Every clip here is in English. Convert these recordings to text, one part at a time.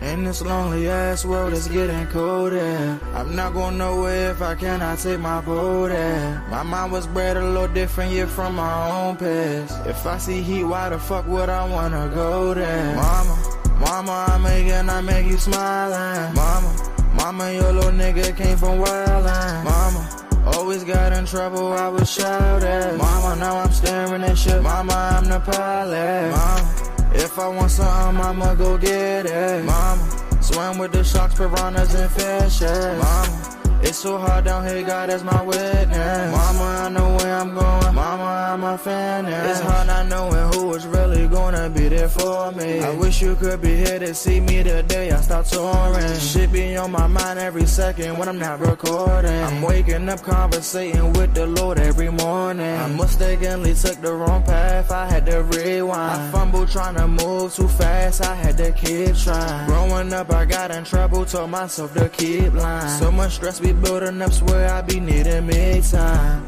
In this lonely ass world, it's getting colder. I'm not going nowhere if I cannot take my boat there. My mind was bred a little different, yeah, from my own past. If I see heat, why the fuck would I wanna go there? Mama, I make you smile. Mama, your little nigga came from wildin'. Mama, always got in trouble, I was shouted. Mama, now I'm staring at shit. Mama, I'm the pilot. Mama, if I want something, I'ma go get it. Mama, swim with the sharks, piranhas, and fishes. Mama, it's so hard down here, God is my witness. Mama, I know where I'm going. Mama, I'm a fan. It's hard not knowing who is really gonna be there for me. I wish you could be here to see me the day I start touring. Shit be on my mind every second when I'm not recording. I'm waking up conversating with the Lord every morning. I mistakenly took the wrong path, I had to rewind. I fumbled trying to move too fast, I had to keep trying. Growing up, I got in trouble, told myself to keep lying. So much stress be building up, swear I be needing me time.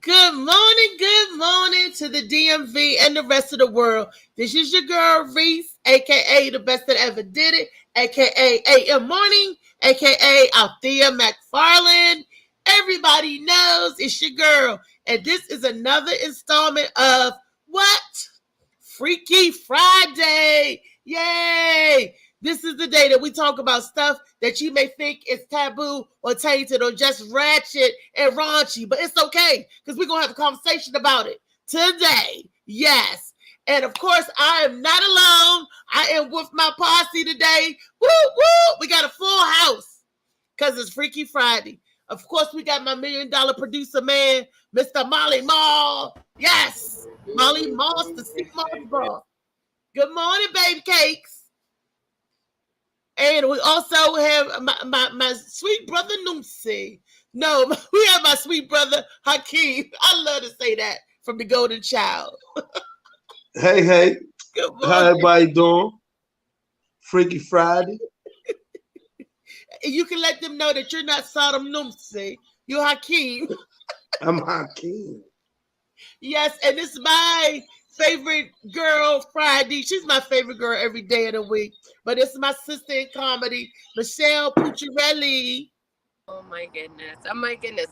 Good morning to the DMV and the rest of the world. This is your girl, Reese, a.k.a. the best that ever did it, a.k.a. AM Morning, a.k.a. Althea McFarland. Everybody knows it's your girl. And this is another installment of what? Freaky Friday. Yay! This is the day that we talk about stuff that you may think is taboo or tainted or just ratchet and raunchy, but it's okay because we're going to have a conversation about it today. Yes. And of course, I am not alone. I am with my posse today. Woo, woo. We got a full house because it's Freaky Friday. Of course, we got my $1 million producer man, Mr. Molly Mall. Yes. Molly Moss, the Sea Moss Ball. Good morning, baby cakes. And we also have my sweet brother Noomsi. No, we have my sweet brother Hakeem. I love to say that from the Golden Child. Hey. Good morning. How everybody doing? Freaky Friday. You can let them know that you're not Sodom Noomsi. You're Hakeem. I'm Hakeem. Yes, and it's my favorite girl Friday. She's my favorite girl every day of the week. But it's my sister in comedy, Michelle Pucciarelli. Oh my goodness.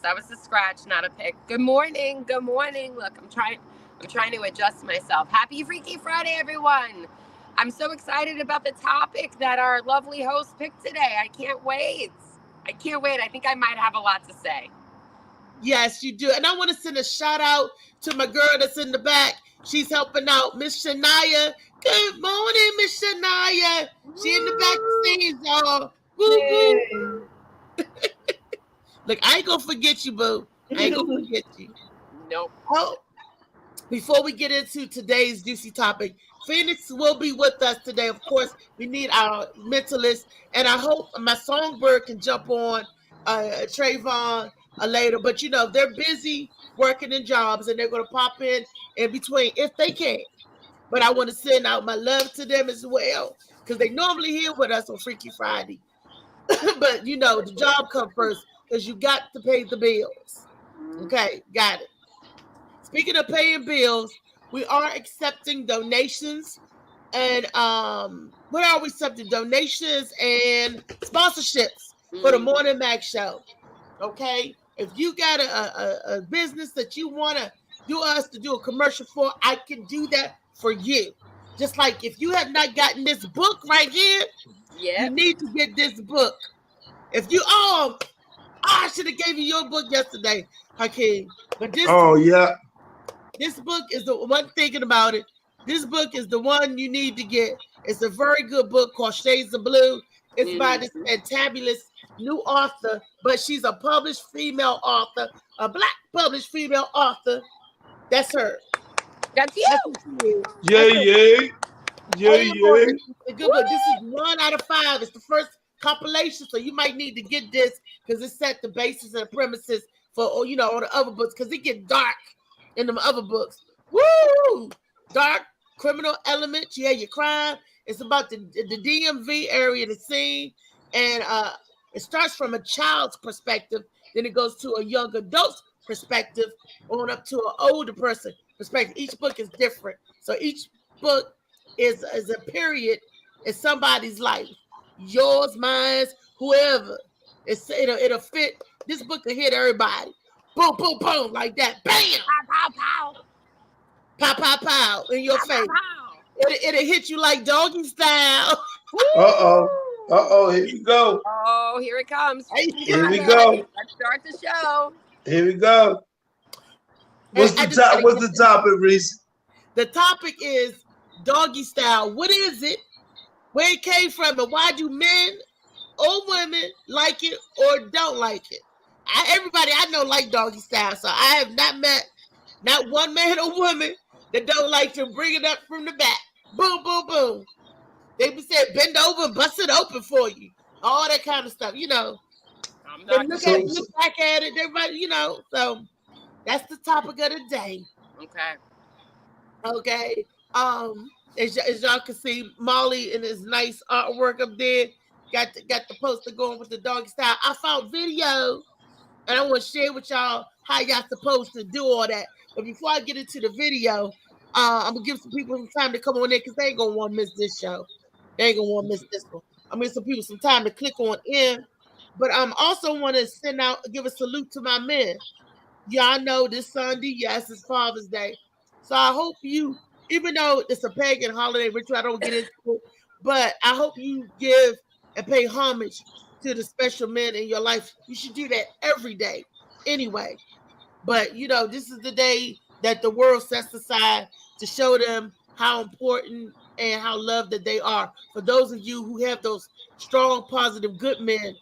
That was a scratch, not a pick. Good morning. Look, I'm trying to adjust myself. Happy Freaky Friday, everyone. I'm so excited about the topic that our lovely host picked today. I can't wait. I think I might have a lot to say. Yes, you do. And I want to send a shout out to my girl that's in the back. She's helping out, Miss Shania. Good morning, Miss Shania. She in the back scenes, y'all. Woo, woo. Look, I ain't gonna forget you, boo. I ain't gonna forget you. Nope. Oh, before we get into today's juicy topic, Phoenix will be with us today. Of course, we need our mentalist, and I hope my songbird can jump on Trayvon later. But you know, they're busy working in jobs, and they're gonna pop in between if they can. But I want to send out my love to them as well because they normally here with us on Freaky Friday. But you know, the job comes first because you got to pay the bills. Okay, got it. Speaking of paying bills, we are accepting donations and what are we accepting? Donations and sponsorships for the Morning Mac Show. Okay, if you got a business that you want to do us to do a commercial for, I can do that for you. Just like if you have not gotten this book right here, you need to get this book. If you I should have gave you your book yesterday, Hakeem. But this this book is the one thinking about it. This book is the one you need to get. It's a very good book called Shades of Blue. It's by this fantabulous new author, but she's a published female author, a black published female author. That's her. That's you. That's what she is. Yeah. A good book. This is 1 out of 5. It's the first compilation, so you might need to get this because it set the basis and the premises for all the other books, because it get dark in them other books. Woo! Dark criminal element. You have your crime. It's about the DMV area, the scene, and it starts from a child's perspective, then it goes to a young adult's perspective, on up to an older person perspective. Each book is different, so each book is a period in somebody's life, yours, mine, whoever. It'll fit. This book will hit everybody. Boom, boom, boom, like that. Bam! Pow, pow, pow, pow, pow in your face. Pow. It'll hit you like doggy style. Here we go. Oh, here it comes. Here we go. Let's start the show. Here we go. What's the topic, Reese? The topic is doggy style. What is it? Where it came from, and why do men or women like it or don't like it? Everybody I know like doggy style, so I have not met not one man or woman that don't like to bring it up from the back. Boom, boom, boom. They be saying bend over and bust it open for you. All that kind of stuff, Look back at it, everybody, So that's the topic of the day. Okay. As y'all can see, Molly and his nice artwork up there got the poster going with the doggy style. I found video, and I want to share with y'all how y'all supposed to do all that. But before I get into the video, I'm gonna give some people some time to come on in because they ain't gonna want to miss this show. They ain't gonna want to miss this one. I'm gonna give some people some time to click on in. But also want to give a salute to my men. Y'all know this Sunday, yes, it's Father's Day. So I hope you, even though it's a pagan holiday ritual, I don't get into it, but I hope you give and pay homage to the special men in your life. You should do that every day anyway. But, this is the day that the world sets aside to show them how important and how loved that they are. For those of you who have those strong, positive, good men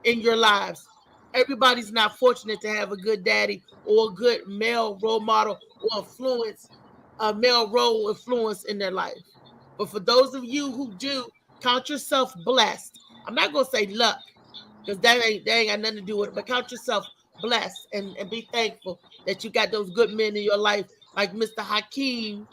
in your lives, everybody's not fortunate to have a good daddy or a good male role model or influence, a male role influence in their life. But for those of you who do, count yourself blessed. I'm not going to say luck, because that ain't got nothing to do with it, but count yourself blessed and be thankful that you got those good men in your life, like Mr. Hakeem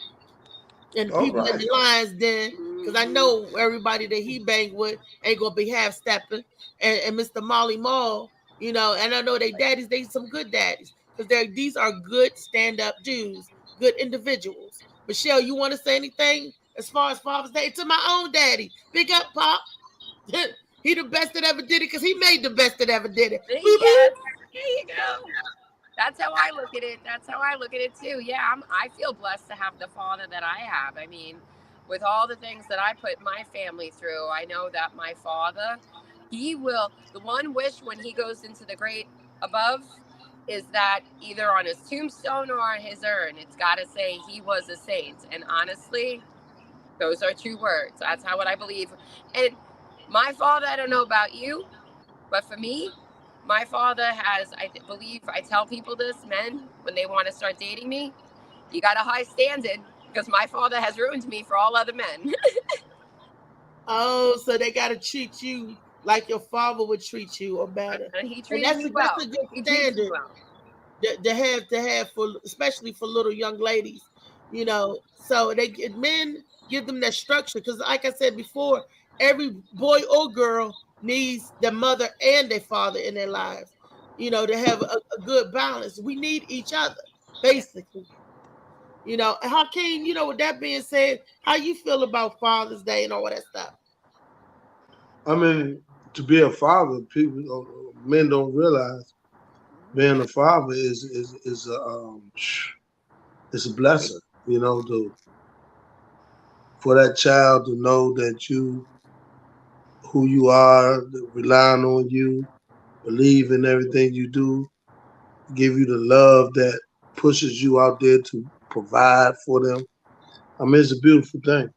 and the people in the Lions Den, because I know everybody that he banged with ain't going to be half-stepping, and Mr. Molly Mall, and I know they daddies, they some good daddies, because these are good stand-up dudes, good individuals. Michelle, you want to say anything as far as Father's Day? To my own daddy, big up, Pop. He the best that ever did it, because he made the best that ever did it. Yes. There you go. That's how I look at it. That's how I look at it too. Yeah, I feel blessed to have the father that I have. I mean, with all the things that I put my family through, I know that my father, the one wish when he goes into the great above is that either on his tombstone or on his urn, it's got to say he was a saint. And honestly, those are true words. That's what I believe. And my father, I don't know about you, but for me, my father has, I tell people this, men, when they want to start dating me, you got a high standard, because my father has ruined me for all other men. Oh, so they got to treat you like your father would treat you or better. And he treats me well. That's a good standard to have for, especially for little young ladies, so men give them that structure, because like I said before, every boy or girl needs their mother and their father in their lives, to have a good balance. We need each other, basically. Hakeem, with that being said, how you feel about Father's Day and all that stuff? I mean, to be a father, men don't realize being a father is it's a blessing, for that child to know that who you are, relying on you, believe in everything you do, give you the love that pushes you out there to provide for them. I mean, it's a beautiful thing.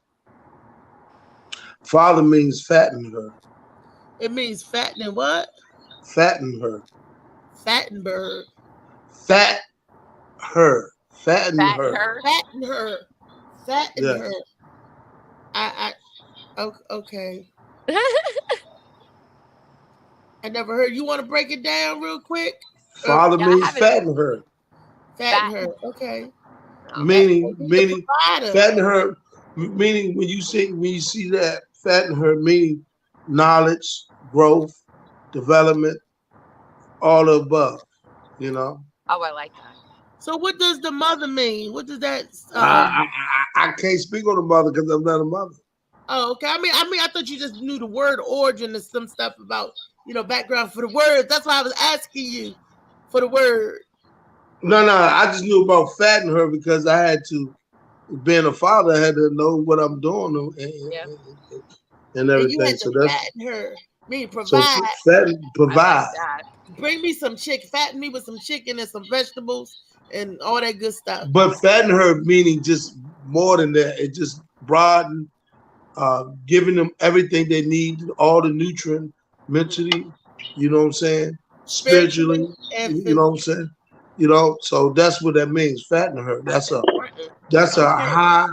Father means fatten her. It means fattening what? Fatten her. Fatten bird. Fat her. Fatten Fat her. her. Fatten her. Fatten Yeah. her. Okay. I never heard. You want to break it down real quick? Father Yeah, I means haven't- fatten her. Fatten her. Okay. Meaning Provider. fatten her. Meaning when you see that fatten her, meaning knowledge, growth, development, all the above. You know. Oh, I like that. So what does the mother mean? What does that? I can't speak on the mother because I'm not a mother. Oh, okay. I mean, I thought you just knew the word origin and some stuff about background for the words. That's why I was asking you for the word. No. I just knew about fatten her because I had to. Being a father, I had to know what I'm doing and everything. And you had so to that's fatten her. Mean provide. so fatten, provide. I like that. Bring me some chicken. Fatten me with some chicken and some vegetables and all that good stuff. But fatten her meaning just more than that. It just broaden, giving them everything they need, all the nutrient, mentally, you know what I'm saying? Spiritually, and you know what I'm saying? So that's what that means, fatten her. That's a high,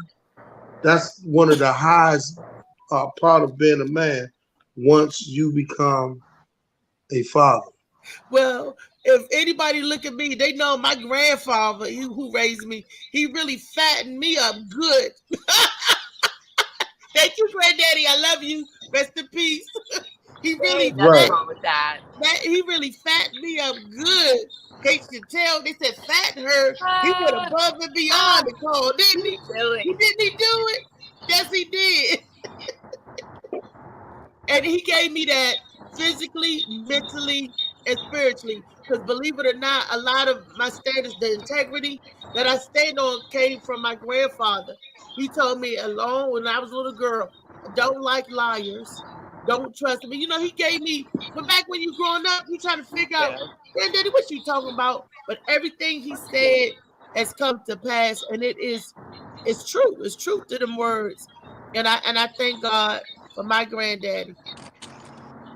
that's one of the highest part of being a man once you become a father. Well, if anybody look at me, they know my grandfather, who raised me, he really fattened me up good. Thank you, Granddaddy. I love you. Rest in peace. He really wrong with that. He really fattened me up good. They should tell. They said fatten her. He went above and beyond the call, didn't he? Really? Didn't he do it? Yes, he did. And he gave me that physically, mentally, and spiritually. Because believe it or not, a lot of my status, the integrity that I stand on, came from my grandfather. He told me alone when I was a little girl, don't like liars. Don't trust me. He gave me, but back when you growing up, you trying to figure out, Granddaddy, what you talking about? But everything he said has come to pass, and it's true. It's truth to them words. And I thank God for my granddaddy,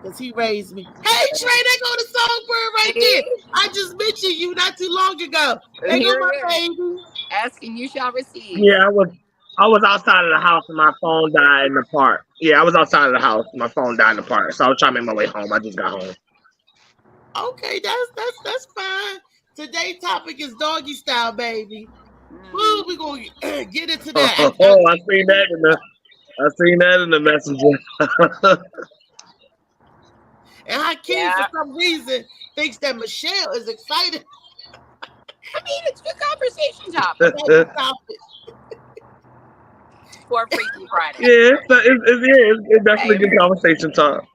because he raised me. Hey, Trey, there go the songbird right there. I just mentioned you not too long ago. There go my baby. Asking you shall receive. Yeah, I was outside of the house and my phone died in the park. Yeah, I was outside of the house. My phone died in the park, so I was trying to make my way home. I just got home. Okay, that's fine. Today's topic is doggy style, baby. Woo, we gonna get into that. I seen that in the messenger. And Hakeem, for some reason, thinks that Michelle is excited. I mean, it's a conversation topic. For Freaky Friday. Yeah, it's definitely a good conversation talk.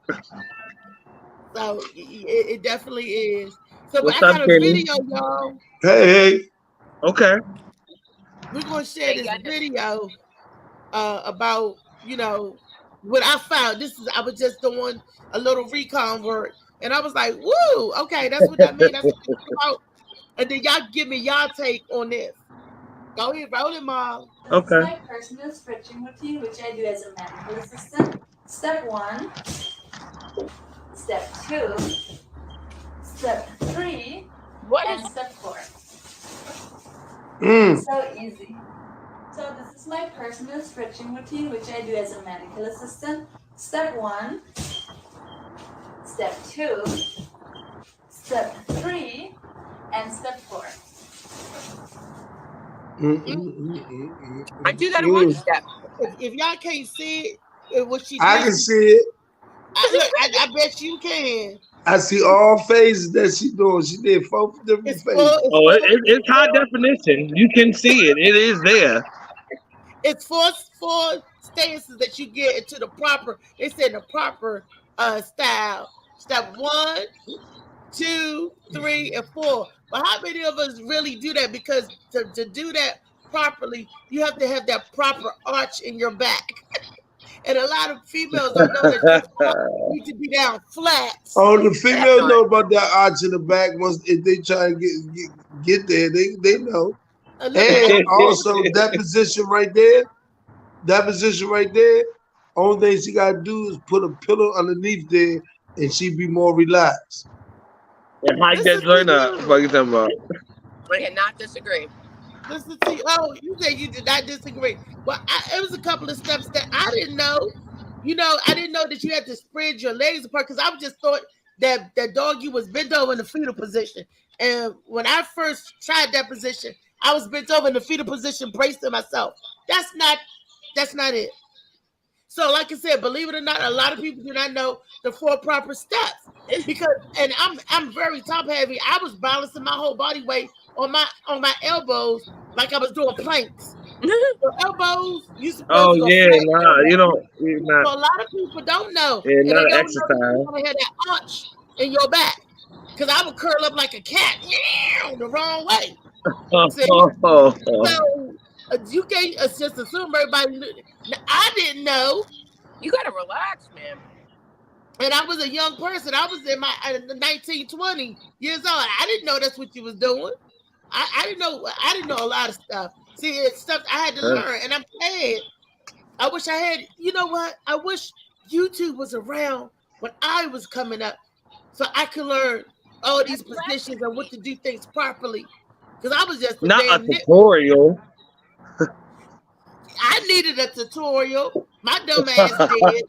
So it definitely is. So What's I up, got a Kenny? video, y'all. Hey. Okay. We're gonna share this video about what I found. I was just doing a little recon work, and I was like, "Woo, okay, that's what that means. That's what it's about." And then y'all give me y'all take on this. Go ahead, roll it, Mom. Okay. This is my personal stretching routine, which I do as a medical assistant. Step 1, step 2, step 3, and step 4. So easy. So this is my personal stretching routine, which I do as a medical assistant. Step 1, step 2, step 3, and step 4. I do that in one step. If y'all can't see it, what she I can see it. I bet you can. I see all phases that she doing. She did 4 different phases. It's high definition. You can see it. It is there. It's four stances that you get into the proper. They said the proper style. Step 1, 2, 3, and 4. But how many of us really do that? Because to do that properly, you have to have that proper arch in your back. And a lot of females don't know that you need to be down flat. Oh, the females know about that arch in the back. Once if they try to get there, they know. And also that position right there, only thing she gotta do is put a pillow underneath there, and she be more relaxed. And hike that joint up. What you talking about? I cannot disagree. Listen to you. Oh, you said you did not disagree. Well, it was a couple of steps that I didn't know. You know, I didn't know that you had to spread your legs apart because I just thought that doggy was bent over in the fetal position. And when I first tried that position, I was bent over in the fetal position, bracing myself. That's not it. So, like I said, believe it or not, a lot of people do not know the 4 proper steps because, and I'm very top heavy. I was balancing my whole body weight on my elbows like I was doing planks. Your elbows, you supposed to go yeah, flat. nah, you don't. So a lot of people don't know, Yeah, and they not don't exercise. know you gotta have that arch in your back. Because I would curl up like a cat, the wrong way. See? So you can't just assume everybody. I didn't know. You gotta relax, man. And I was a young person. I was in my 19, 20 years old. I didn't know that's what you was doing. I didn't know. I didn't know a lot of stuff. See, it's stuff I had to learn, and I'm glad. I wish I had. You know what? I wish YouTube was around when I was coming up, so I could learn all these positions and what to do things properly. Because I was just not a tutorial. I needed a tutorial. My dumb ass did.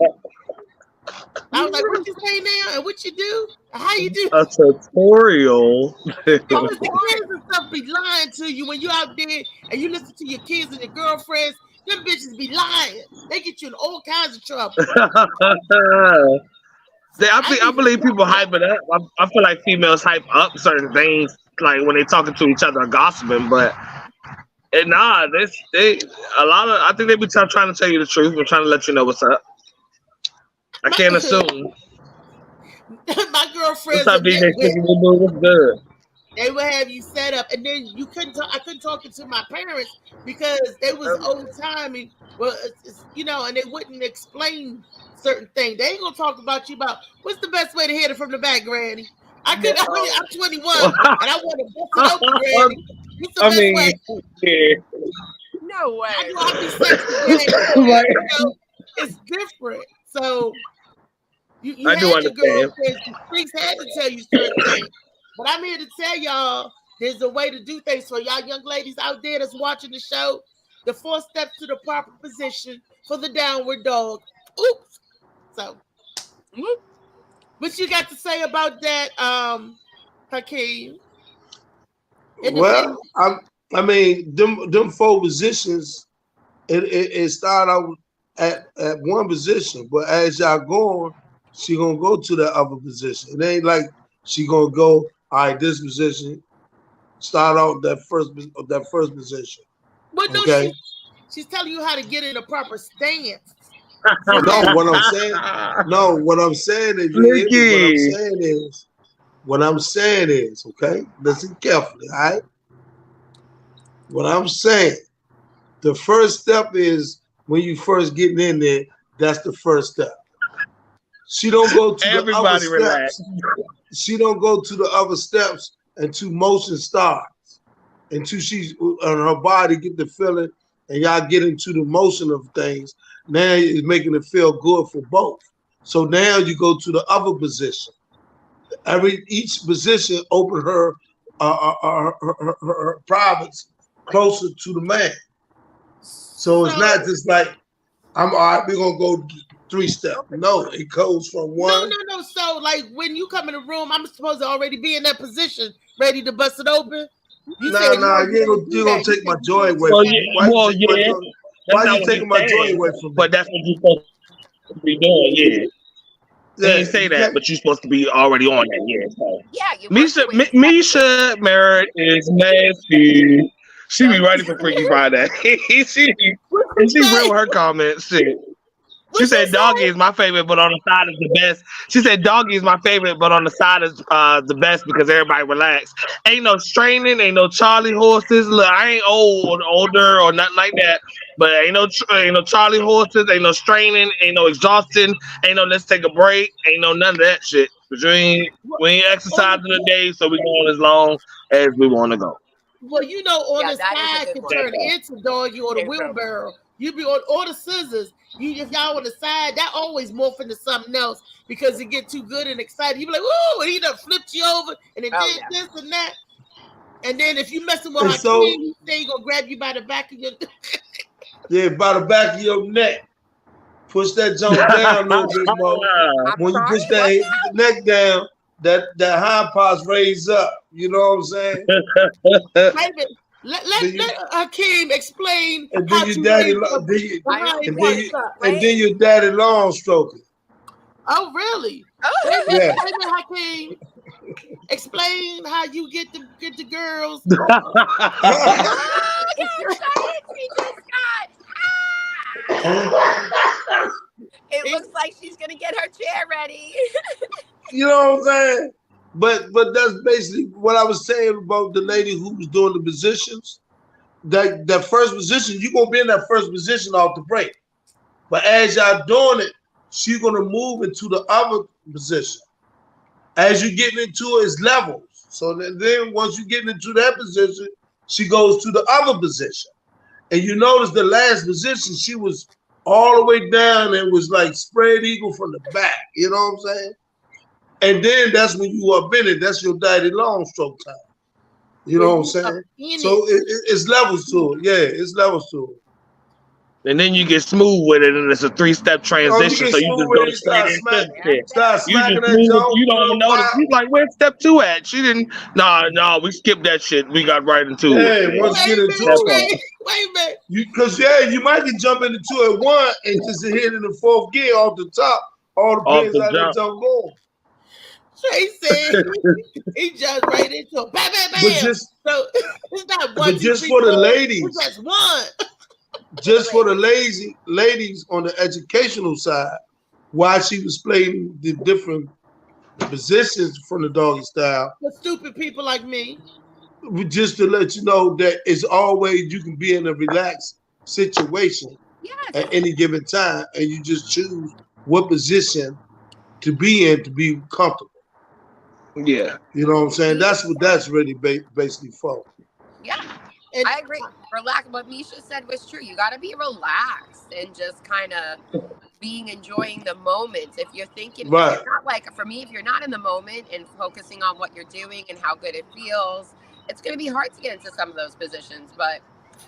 I was like, what you say now? And what you do? How you do? A tutorial. Because the kids and stuff be lying to you when you out there and you listen to your kids and your girlfriends. Them bitches be lying. They get you in all kinds of trouble. I believe people hype it up. I feel like females hype up certain things, like when they talking to each other or gossiping. But I think they be trying to tell you the truth. We're trying to let you know what's up. I can't assume. My girlfriends, what's good? They would have you set up, and then you couldn't. I couldn't talk to my parents because they was old timey. Well, and they wouldn't explain certain things. They ain't gonna talk about you about what's the best way to hit it from the back, Granny. I'm 21 and I want to bust it open, Granny. What's the best way? Yeah. No way. I be sexy, Granny. It's different. So you I do understand. The streets had to tell you certain things. But I'm here to tell y'all there's a way to do things for y'all young ladies out there that's watching the show. The 4 steps to the proper position for the downward dog. Oops. So, what you got to say about that, Hakeem? Well, I mean, them 4 positions, it started out at one position, but as y'all going, she gonna go to the other position. It ain't like she gonna go, all right, this position, start out that first position. But no, okay? She's telling you how to get in a proper stance. What I'm saying is, okay, listen carefully, all right? What I'm saying, the first step is when you first getting in there, that's the first step. She don't go to the other steps. She don't go to the other steps until motion starts. Until she's on her body get the feeling and y'all get into the motion of things. Now it's making it feel good for both. So now you go to the other position. Each position open her privates closer to the man. So it's not just like I'm all right, we're gonna go 3 steps. No, it goes from 1. No. So like when you come in the room, I'm supposed to already be in that position, ready to bust it open. You're gonna take my joy away from me. Why you taking my joy away from me? But that's what you're supposed to be doing, yeah. You didn't say that, but you're supposed to be already on that, yeah. So. Yeah, Misha Merritt is nasty. She be ready for Freaky Friday. she real with her comments. Shit. She said doggy is my favorite, but on the side is the best. She said doggy is my favorite, but on the side is the best because everybody relax. Ain't no straining, ain't no Charlie horses. Look, I ain't older or nothing like that. But ain't no Charlie horses, ain't no straining, ain't no exhausting, ain't no let's take a break, ain't no none of that shit. We ain't exercising today, so we going as long as we want to go. Well, on the side can turn into doggy or the wheelbarrow. You be on or the scissors. If y'all on the side, that always morph into something else because it get too good and excited. You be like, "Ooh!" and he done flipped you over and it did this and that. And then if you messing with And Hakeem, so- he say he gonna grab you by the back of your. Yeah, by the back of your neck. Push that jump down a little bit more. I'm When you sorry, push that neck down, that hind parts raise up. You know what I'm saying? Wait a minute. Let Then you- Hakeem explain And how then to your daddy, raise the behind and parts then you, up. and then your daddy long stroking. Oh, really? Oh, Wait a minute, Yeah. wait a minute, Hakeem. Explain how you get the girls. oh, gosh, she just got. Ah! It looks like she's gonna get her chair ready. You know what I'm saying? But that's basically what I was saying about the lady who was doing the positions. That first position, you're gonna be in that first position off the break. But as y'all doing it, she's gonna move into the other position. As you're getting into it, it's levels. So then once you get into that position, she goes to the other position. And you notice the last position, she was all the way down and was like spread eagle from the back. You know what I'm saying? And then that's when you up in it. That's your daddy long stroke time. You know what I'm saying? So it's levels to it. Yeah, it's levels to it. And then you get smooth with it, and it's a 3-step transition. So you just go straight into it. Start You smacking just that move, jump. you don't even notice. You like, where's step 2 at? She didn't. Nah, we skipped that shit. We got right into it. Yeah, once you get into it. Wait a minute. Because you might get jumping into it one and just hit in the fourth gear off the top. All the Off pins the out that jump. jump going. Trey said he jumped right into it. Bam, bam, bam. But just, so it's not one, but two, just three, for the four. ladies, It's just one. just for the ladies on the educational side, why she was playing the different positions from the doggy style, For stupid people like me. just to let you know that it's always you can be in a relaxed situation Yes. at any given time, and you just choose what position to be in to be comfortable. Yeah. You know what I'm saying? That's what that's really basically for. Yeah. And I agree. Relax. What Misha said was true. You got to be relaxed and just kind of enjoying the moment. If you're thinking, Right. if you're not like, for me, if you're not in the moment and focusing on what you're doing and how good it feels, it's going to be hard to get into some of those positions. But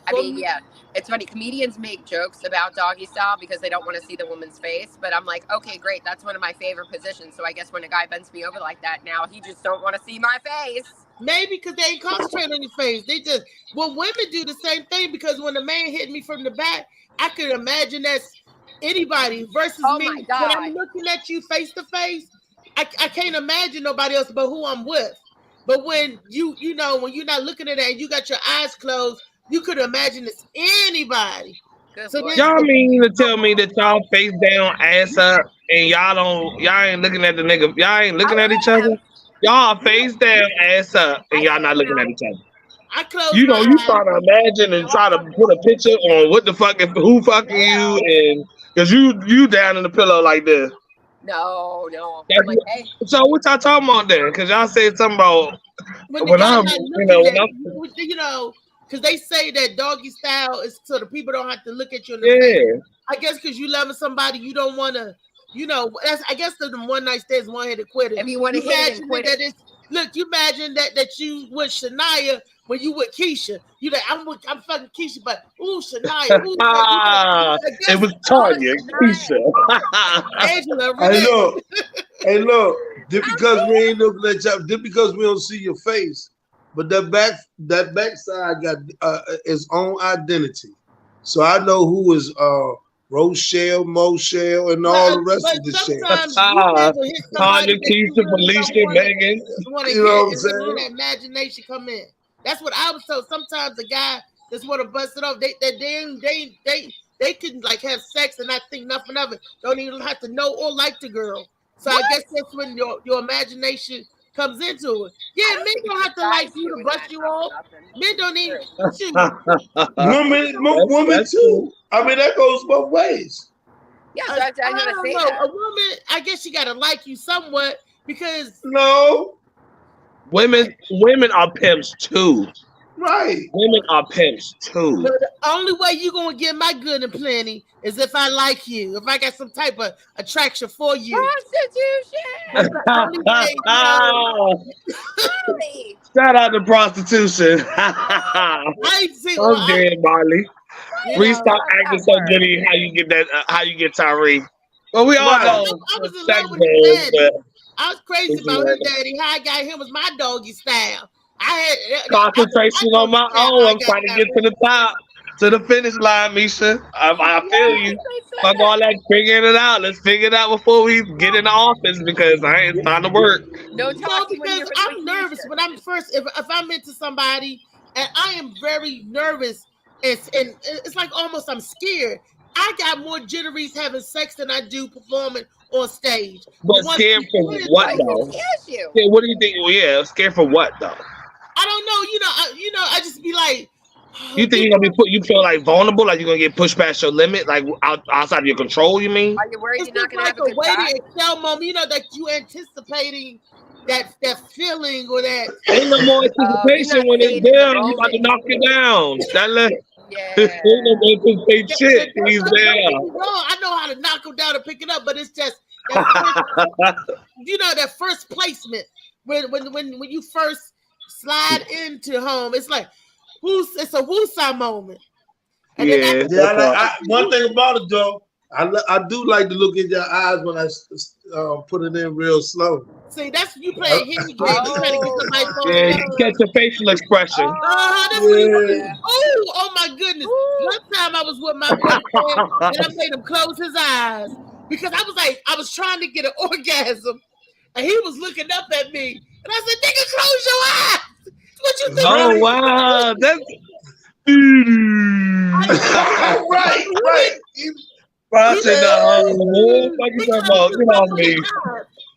I mean, yeah, it's funny. Comedians make jokes about doggy style because they don't want to see the woman's face. But I'm like, okay, great. That's one of my favorite positions. So I guess when a guy bends me over like that, now he just don't want to see my face. maybe because they ain't concentrating on your face. They just, well, women do the same thing because when a man hit me from the back, I could imagine that's anybody versus Oh me. my God. When I'm looking at you face to face, I can't imagine nobody else but who I'm with. But when you know, when you're not looking at that and you got your eyes closed, you could imagine it's anybody. Good So Lord. then- Y'all mean to tell me that y'all face down, ass up, and y'all ain't looking at the nigga. Y'all ain't looking at each other. Y'all face down, ass up, and y'all not looking at each other. I close You know, my you eyes. try to imagine and try to put a picture on what the fuck if who fucking you, and because you down in the pillow like this. No. That's I'm like, hey, So what y'all talking about then? Because y'all said something about When the when guy I'm, not you looking know, at when I'm, you know, because they say that doggy style is so the people don't have to look at you in the face. yeah. I guess because you loving somebody, you don't want to, you know. That's I guess the one night stands, one headed quitter. if you want to hit it Imagine and quit that it. look. You imagine that you with Shania when you with Keisha. You like I'm fucking Keisha, but ooh Shania, ooh. I guess It was Tanya, Keisha. Angela. Hey look, just because we ain't looking at y'all, just because we don't see your face, but that backside got its own identity. So I know who is Rochelle, Moshelle, and all the rest of this shit. Sometimes you never hit somebody Tanya, that you Keisha, really Felicia, don't wanna- Megan. want to You know what I'm hit, and then saying? that imagination come in. That's what I was told. Sometimes a guy just want to bust it off. They can like have sex and not think nothing of it. Don't even have to know or like the girl. So I guess that's when your imagination comes into it. Yeah, men don't have to like you to bust you off. Men don't even shoot. Women too. I mean, that goes both ways. Yeah, I that's I'm gonna don't say know. that. A woman, I guess she gotta like you somewhat because No, Women are pimps too. Right. Women are pimps too. But the only way you gonna get my good and plenty is if I like you, if I got some type of attraction for you. Prostitution. That's the only way, you know. Molly. Shout out to prostitution. I ain't see. I'm dead, Marley. you We know, stop acting so dirty. How you get that? How you get Tyree? Well, we all Right. know I was in sex love with his goes, daddy. but I was crazy about his daddy. How I got him was my doggy style. I had concentration on my own. I'm trying to get to the top, to the finish line, Misha. I feel you. Fuck all that figuring it out. Let's figure it out before we get in the office because I ain't time to work. No No, talking when because you're I'm nervous when I'm first. If I'm into somebody, and I am very nervous, and it's like almost I'm scared. I got more jitteries having sex than I do performing on stage. But Once scared you for get into what it, though? Scares you. Yeah, what do you think? Well, yeah, scared for what though? I don't know. I just be like. You think you're gonna be put? You feel like vulnerable, like you're gonna get pushed past your limit, like outside of your control. You mean? Are you worried It's you're not just going to like have a a good waiting time? and excel moment, that you anticipating that feeling or that. Ain't no more anticipation not when it's staying in the there. You about to moment. knock it down. That Yeah. ain't no more anticipate shit. He's Don't get there. me wrong, I know how to knock them down and pick it up, but it's just that that first placement when you first slide into home, it's like it's a woosah moment. And then Yeah. after Yeah, one thing about it though, I do like to look in your eyes when I put it in real slow. see, that's you playing Henry game. You trying to get somebody phone Yeah, in you love. catch a facial expression. That's what you Yeah. oh my goodness. One time I was with my boyfriend and I made him close his eyes because I was trying to get an orgasm and he was looking up at me and I said, nigga, close your eyes. What you think? Oh wow, that's right. I said, what you talking about? Get off me.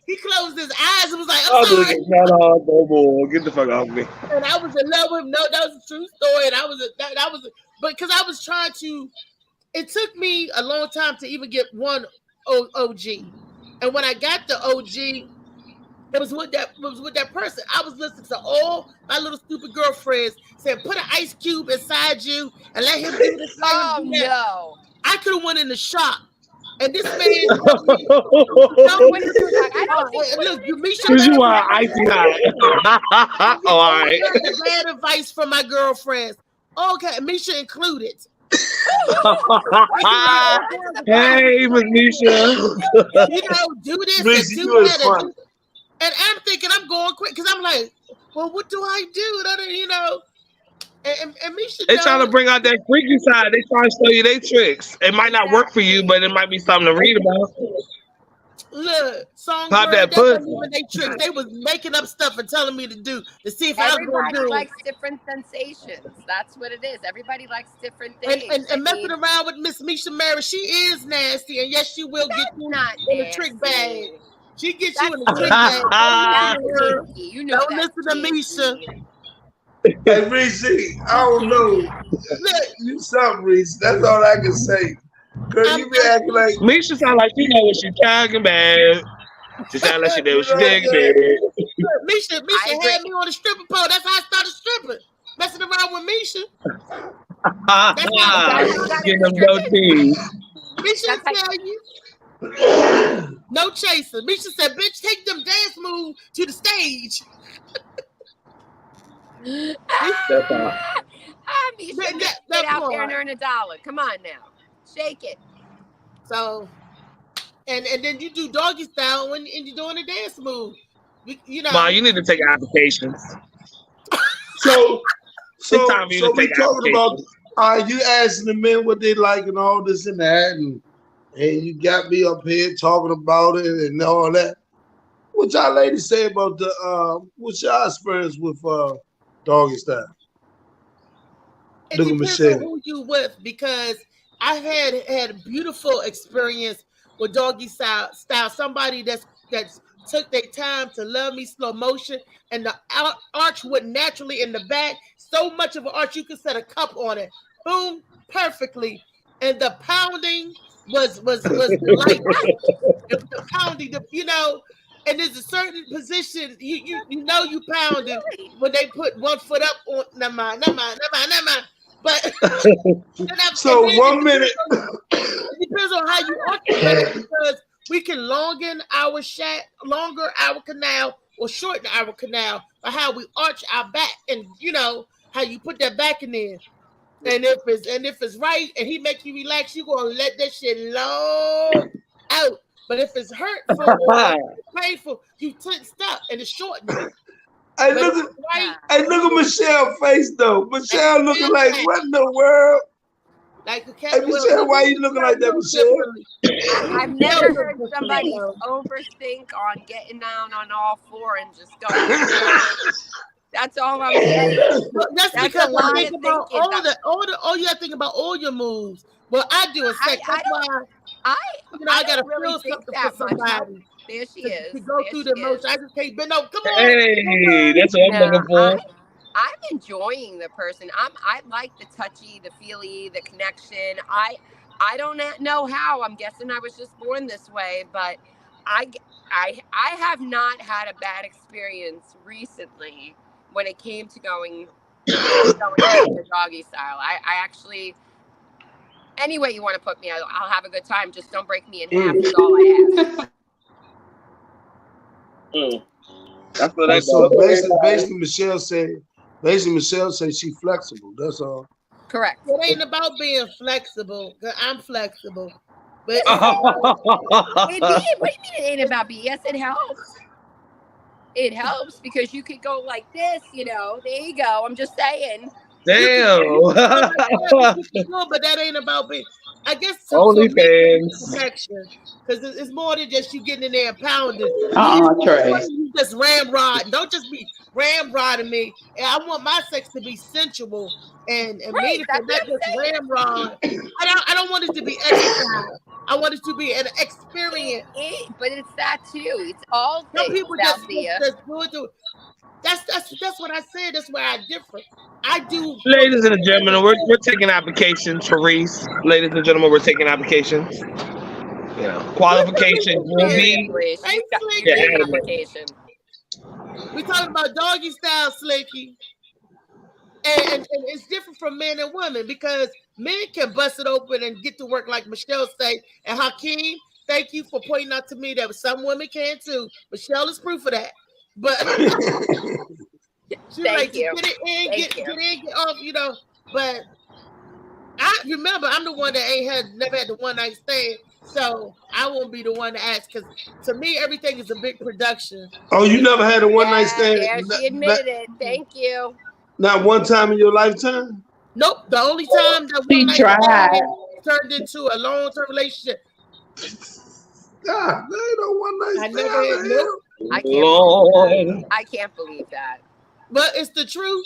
He closed his eyes and was like, I'll I'm do sorry. it. No more. Get the fuck off me. And I was in love with him. No, that was a true story. And but because I was trying to, it took me a long time to even get one OG. And when I got the OG, it was with that person. I was listening to all my little stupid girlfriends saying, put an ice cube inside you and let him do this. Oh, no. I could have went in the shop. And this man, I don't think look, you Cause you are icy hot. Oh, all right. bad advice from my girlfriends. Okay, Misha included. Hey, Miss Misha. Do this Misha, and you do is that. funny. And I'm thinking I'm going quick because I'm like, well, what do I do? And Misha, They trying to bring out that freaky side. They trying to show you their tricks. It might not work for you, but it might be something to read about. Look, Songbird, Pop that wasn't pussy. even they tricks. They was making up stuff and telling me to see if I was going to Everybody do it. likes different sensations. That's what it is. Everybody likes different things. And messing around with Miss Misha Mary, she is nasty, and yes, she will get you not in a nasty. trick bag. She gets That's you in a trick bag. That's kinky. You know Don't that's listen to Misha. kinky. Hey, Reese, I don't know. Look, You something, Reese. That's all I can say. Cause you be acting like Misha sound like she know what she talking about. She sound like she know what she digging about. Misha I agree. had me on the stripper pole. That's how I started stripping. Messing around with Misha. Getting them goatees. Misha That's how- tell you. No chaser. Misha said, bitch, take them dance moves to the stage. That's all. Misha, That get out there part. and earn $1. Come on now. Shake it. So, and then you do doggy style and you're doing a dance move. Ma, you need to take applications. so It's time for you to we take talking about applications. you asking the men what they like and all this and that and you got me up here talking about it and all that. What y'all ladies say about the what's y'all experience with doggy style? It Look at depends Michelle. on who you with because I've had a beautiful experience with doggy style. Somebody that's took their time to love me slow motion, and the arch went naturally in the back. So much of an arch you could set a cup on it. Boom, perfectly. And the pounding was delightful. The pounding, and there's a certain position you know you pounded when they put one foot up on. Never mind. But So 1 minute. it depends on how you articulate it, because we can longer our canal or shorten our canal by how we arch our back, and you know how you put that back in there. And if it's right and he make you relax, you gonna let that shit long out. But if it's hurtful or painful, you stop and it's shortened. Hey, look at Michelle's face though. Michelle looking like, what in the world? Like Hey, Michelle, why you looking like that, Michelle? I've never heard somebody overthink on getting down on all four and just going. That's all I'm saying. That's because I think about all you gotta think about all your moves. Well, I do a sex. That's why I gotta really feel think something that for somebody. There she is. To go through the emotion. I just can't bend over. Come on. Hey, that's what I'm looking for. I'm enjoying the person. I like the touchy, the feely, the connection. I don't know how. I'm guessing I was just born this way, but I have not had a bad experience recently when it came to going the doggy style. I actually, any way you want to put me, I'll have a good time. Just don't break me in half. That's all I ask. That's what I So basically, Michelle said she's flexible. That's all. Correct. It ain't about being flexible. I'm flexible. But what do you mean it ain't about being? Yes, it helps. It helps because you could go like this, you know. There you go. I'm just saying. Damn. But that ain't about being. I guess OnlyFans connection, because it's more than just you getting in there and pounding. Trey. You just ramrod. Don't just be ramrodding me. And I want my sex to be sensual and Right, meaningful, not just ramrod. I don't want it to be exercise. I want it to be an experience. But it's that too. It's all Some things people out just there. do it. That's what I said. That's why I differ. I do. Ladies and gentlemen, we're taking applications for Reese. Ladies and gentlemen, we're taking applications. You know, qualifications will be. Seriously, she's got your application. We talking about doggy style, Slinky, and it's different from men and women because men can bust it open and get to work like Michelle say. And Hakeem, thank you for pointing out to me that some women can too. Michelle is proof of that. But she like to get it in, get in, get off, you know. But I remember I'm the one that never had the one night stand, so I won't be the one to ask because to me everything is a big production. Oh, you never had a one night stand? Yeah, she admitted it. Thank you. Not one time in your lifetime? Nope. The only time that one night stand turned into a long term relationship. God, there ain't no one night stand. I never had. Nope. I can't believe that. But it's the truth.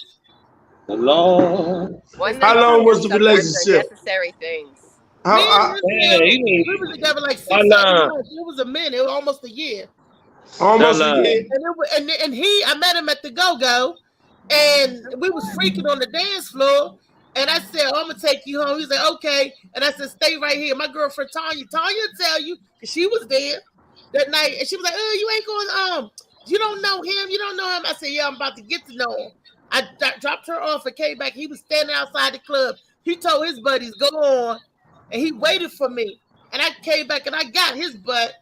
How long was the relationship? Necessary things. We were together like 6 months. It was a minute. It was almost a year. Almost a year. And I met him at the Go-Go, and we was freaking on the dance floor. And I said, I'm gonna take you home. He said, okay. And I said, stay right here. My girlfriend Tanya will tell you, because she was there that night, and she was like, oh, you ain't going, you don't know him, you don't know him. I said, yeah, I'm about to get to know him. I dropped her off and came back. He was standing outside the club. He told his buddies, go on, and he waited for me. And I came back and I got his butt.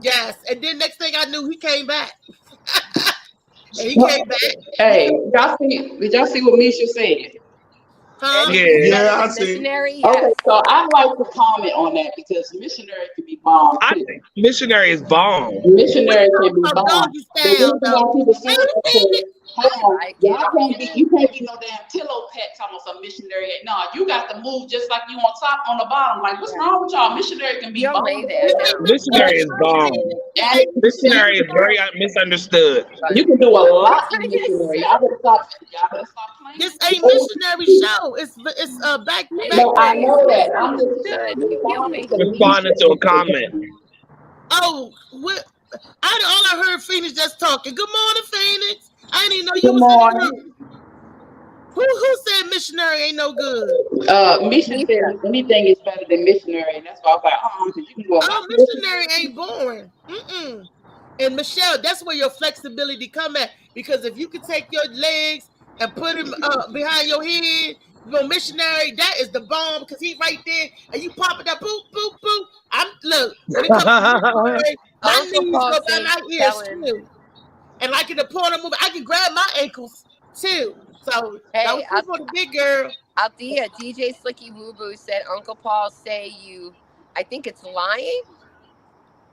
Yes. And then next thing I knew, he came back. And he came back. Hey, did y'all see what Misha said? Huh? Yeah, I see. Missionary, Okay, so I'd like to comment on that because missionary can be bomb. I think missionary is bomb. Missionary can be bomb. You can't be no damn pillow pet almost a missionary. No, you got to move just like you on top, on the bottom. Like, what's wrong with y'all? Missionary can be bomb. Missionary is bomb. Missionary is very misunderstood. You can do a lot in missionary. Y'all better stop playing. This ain't missionary show. It's back. No, I know that. I'm just responding to a comment. Oh, what? All I heard Phoenix just talking. Good morning, Phoenix. I didn't even know you was in the group. Who said missionary ain't no good? Missionary said anything is better than missionary. And that's why I was like, because you can do a lot. Missionary ain't boring. And Michelle, that's where your flexibility come at. Because if you can take your legs and put him behind your head, missionary, that is the bomb. Because he right there, and you pop it up, boop, boop, boop. Look, when it comes to missionary, my knees go by my ears too. And like in the porno movie, I can grab my ankles too. So that was for the big girl. Althea, DJ Slicky Woo Boo said Uncle Paul say you, I think it's lying.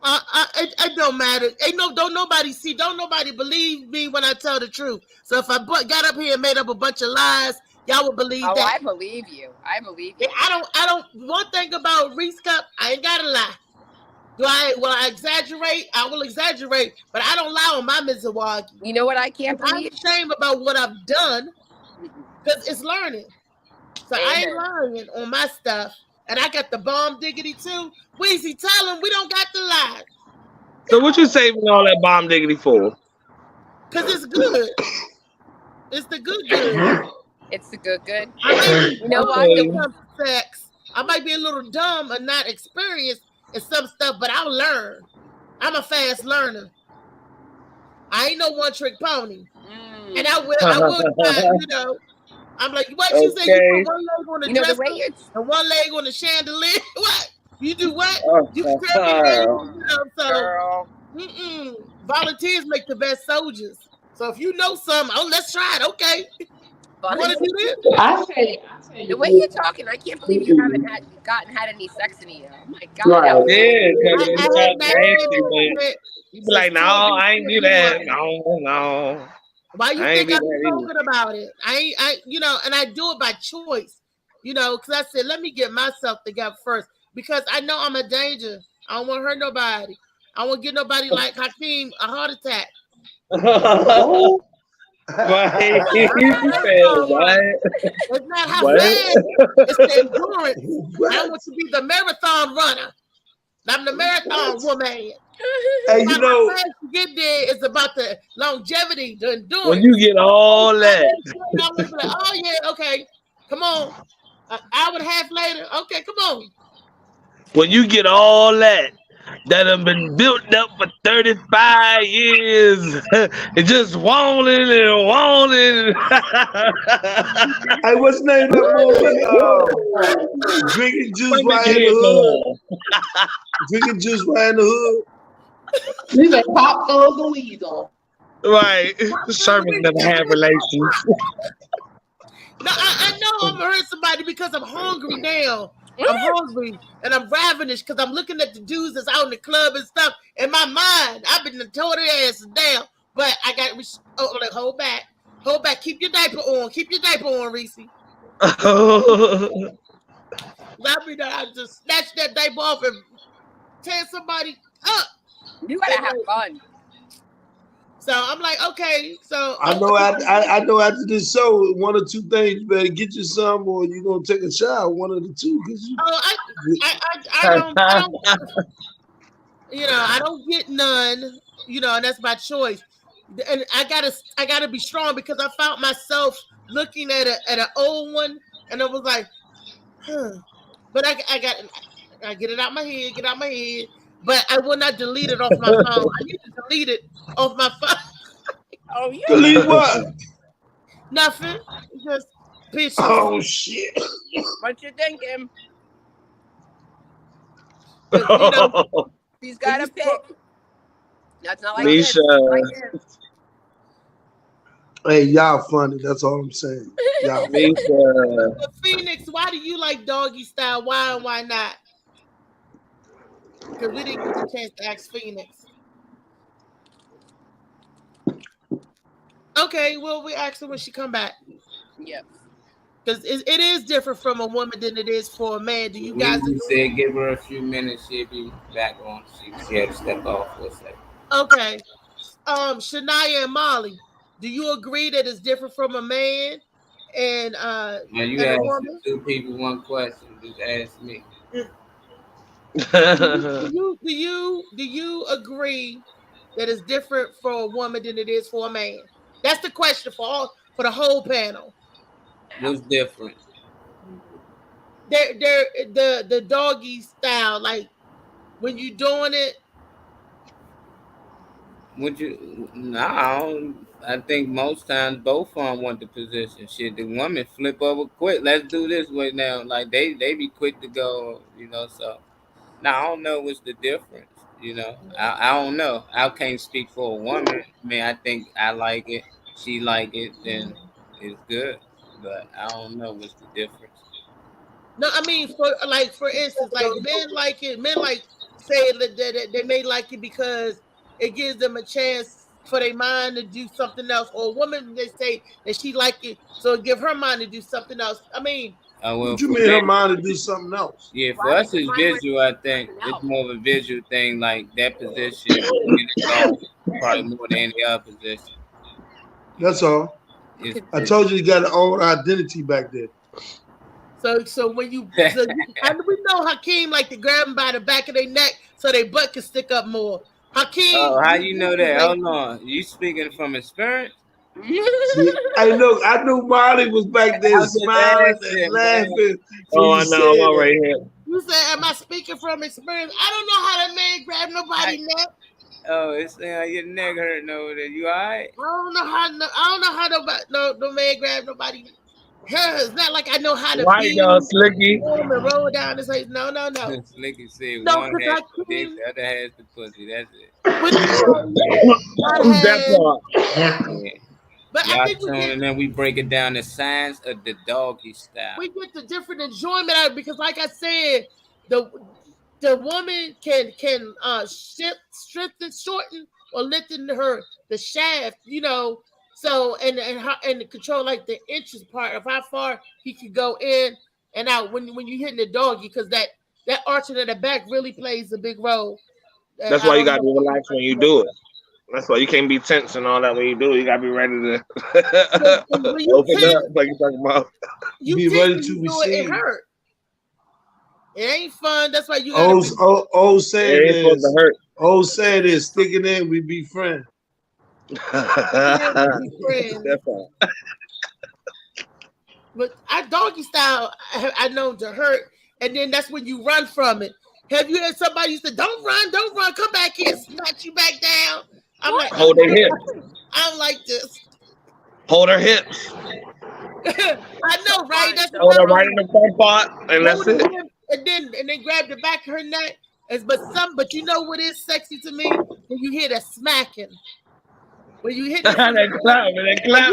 It don't matter. Don't nobody believe me when I tell the truth. So if I got up here and made up a bunch of lies, y'all would believe that. I believe you. I don't. One thing about Reese Cup, I ain't gotta lie. Will I exaggerate? I will exaggerate, but I don't lie on my Mizawagi. You know what I can't believe? I'm ashamed about what I've done because it's learning. So I ain't lying on my stuff. And I got the bomb diggity too. Weezy, tell him we don't got the lie. So what you saving all that bomb diggity for? Because it's good. It's the good. It's the good. You know what? When it comes to sex, I might be a little dumb and not experienced in some stuff, but I'll learn. I'm a fast learner. I ain't no one trick pony. And I will try, I'm like, what you say? You put one leg on the dresser and one leg on the chandelier? What? You do what? You can tell me, so volunteers make the best soldiers. So if you know something, let's try it. Okay. You want to do this? I tell you. The way you're talking, I can't believe you haven't had any sex in a year. Oh my God. Right. You be like, no, I ain't do that. No. Why you think I'm talking about it? I and I do it by choice, because I said, let me get myself together first because I know I'm a danger. I don't want to hurt nobody. I don't want to get nobody like Hakeem a heart attack. It's not how fast, it's the endurance. I don't want to be the marathon runner. I'm the marathon woman. Hey, you get there, it's about the longevity, the endurance. When you get all that, I was like, oh yeah, okay, come on. An hour and a half later, okay, come on. When you get all that have been built up for 35 years, it just wanting. Hey, what's the name of that movie? Drinking juice right in the hood. Drinking juice right in the hood. We been pop those the weasel. Right. Sherman never had relations. No, I know I'm gonna hurt somebody because I'm hungry now. I'm hungry and I'm ravenous because I'm looking at the dudes that's out in the club and stuff. In my mind, I've been tore their asses down, but I got hold back. Keep your diaper on, Reese. I just snatch that diaper off and tear somebody up. You gotta have fun. So I'm like, okay. So I know after this show, one or two things, you better get you some, or you're gonna take a shower. One of the two. I don't get none. And that's my choice. And I gotta be strong because I found myself looking at an old one, and I was like, But I get it out my head. But I will not delete it off my phone. I need to delete it off my phone. Oh, yeah. Delete what? Nothing. Just pictures. Oh, shit. What you thinking? He's got a pick. That's not like Misha. this. Hey, y'all funny. That's all I'm saying. Y'all Misha. Phoenix, why do you like doggy style? Why and why not? Because we didn't get the chance to ask Phoenix. Okay, well, we asked her when she come back. Yep. Because it is different from a woman than it is for a man. Do you guys agree? Said give her a few minutes, she'll be back on. She had to step off for a second. Okay. Shania and Molly, do you agree that it's different from a man and now you asked two people one question. Just ask me. do you agree that it's different for a woman than it is for a man? That's the question for the whole panel. What's different? The doggy style, like when you doing it. Would you? No, I think most times both of them want the position. Shit, the women flip over quick. Let's do this way now. Like they be quick to go. So now I don't know what's the difference. I don't know. I can't speak for a woman. I mean, I think I like it. She like it. Then it's good. But I don't know what's the difference. No, I mean for instance, like men like it. Men like say that they may like it because it gives them a chance for their mind to do something else. Or a woman, they say that she like it, so it give her mind to do something else. I mean, what you mean her mind to do something else? Yeah, for us it's visual. I think it's more of a visual thing, like that position probably more than any other position. That's all. I told you got an own identity back there. So when you, and we know Hakeem like to grab them by the back of their neck so their butt can stick up more. Hakeem. Oh, how you know that? Hold on, you speaking from experience? See, I knew Molly was back there smiling and laughing. Oh, I know, I'm all right here. You said, "Am I speaking from experience?" I don't know how that man grabbed nobody's neck. Oh, it's saying your neck hurting over there. You all right? I don't know how no man grabbed nobody. It's not like I know how to Why y'all Slicky? And roll down his face. No. Slicky said No, one has the dick, the other has the pussy. That's it. But I think and then we break it down the science of the doggy style. We get the different enjoyment out of it because, like I said, the woman can shorten or lengthen the shaft, So and control like the inches part of how far he could go in and out when you hitting the doggy, because that arching of the back really plays a big role. That's why you gotta be relaxed when you do it. That's why you can't be tense and all that when you do it. You gotta be ready to open up like you're talking about. You be ready to receive. It hurt. It ain't fun. That's why you. Old saying is sticking in, we be friends. But our doggy style, I know to hurt, and then that's when you run from it. Have you had somebody say, "Don't run, come back here, snatch you back down"? I'm like, hold their hips. I don't like this. Hold her hips. I know, right? That's hold her right in the front part, and that's it. And then grab the back of her neck. But you know what is sexy to me? When you hear that smacking. When you hit that clap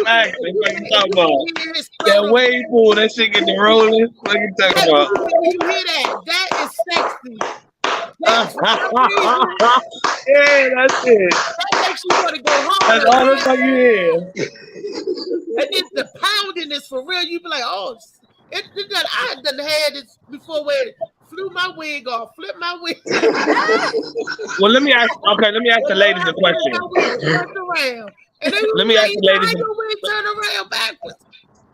action, what you talking about? That wave pool, that shit get the rolling. What you talking about? When you hear that is sexy. Yeah, that's it. That makes you want to go home. That's all the fuck you hear. And then the pounding is for real. You be like, oh, I done had this before where it flew my wig off, flipped my wig. Well, let me ask the ladies a question. Let me ask the ladies. Turn around backwards.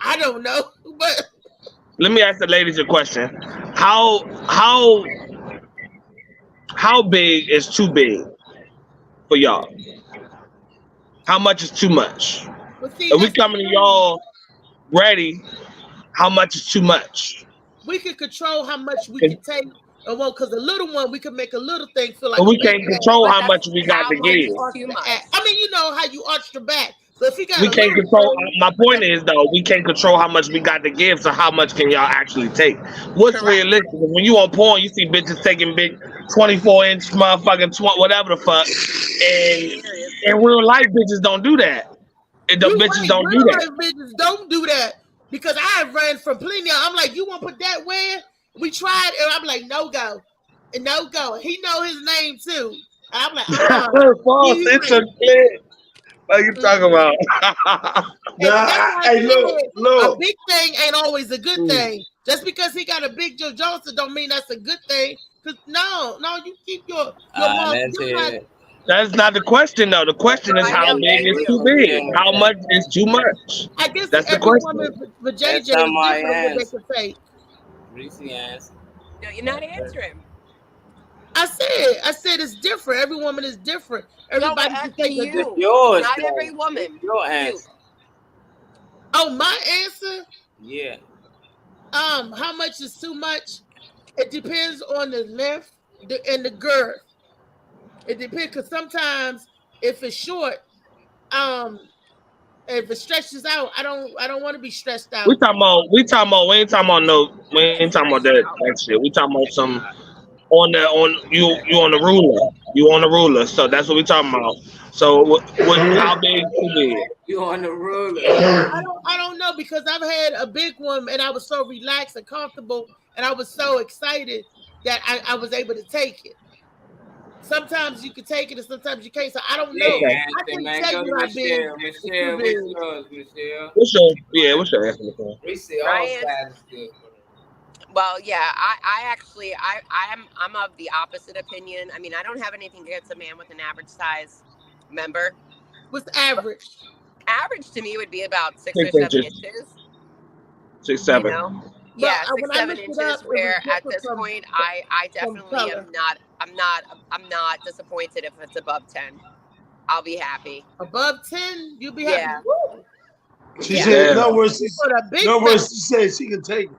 I don't know, but let me ask the ladies a question. How big is too big for y'all? How much is too much? If we coming to y'all ready, how much is too much? We can control how much we can take. Well, because a little one, we can make a little thing feel like. But we can't control how much we got to give. I mean, you know how you arch the back. So if you got, we can't control. My point is though, we can't control how much we got to give. So how much can y'all actually take? What's realistic? When you on porn, you see bitches taking big 24-inch motherfucking whatever the fuck, and in real life, bitches don't do that. And the bitches don't do that. Bitches don't do that because I ran from plenty. I'm like, you want to put that where? We tried, and I'm like, no go. He know his name too. And I'm like, false. It's a clip. What are you talking about? Hey, look. A big thing ain't always a good thing. Just because he got a big Joe Johnson don't mean that's a good thing. Cause no, you keep your That's not the question though. The question is how big is too big? How much is too much? I guess that's the question. But JJ is different what they can say. No, you're not answering. I said it's different. Every woman is different. Everybody can take yours. Not every woman. Your answer. Oh, my answer? Yeah. How much is too much? It depends on the length and the girth. It depends because sometimes if it's short, if it stretches out, I don't want to be stressed out. We ain't talking about that shit. We talking about some on you on the ruler. You on the ruler. So that's what we talking about. So how big you big? You on the ruler. I don't know, because I've had a big one and I was so relaxed and comfortable and I was so excited that I was able to take it. Sometimes you can take it and sometimes you can't. So I don't know. Yeah, I can man, tell go you to how big. Michelle, what's yours, Michelle? What's your answer? We see all Ryan. sides good. Well, yeah, I'm of the opposite opinion. I mean, I don't have anything against a man with an average size member. What's the average? Average to me would be about 6 6 or 7 inches. inches. 6, 7. You know? Yeah, But 6, when I 7 looked it inches. up, it was Where at different this from- point, I definitely color. I'm not disappointed if it's above 10. I'll be happy. Above 10, you'll be Yeah. happy. Woo! She Yeah. said, no words. She For the big no man. words. She said she can take it.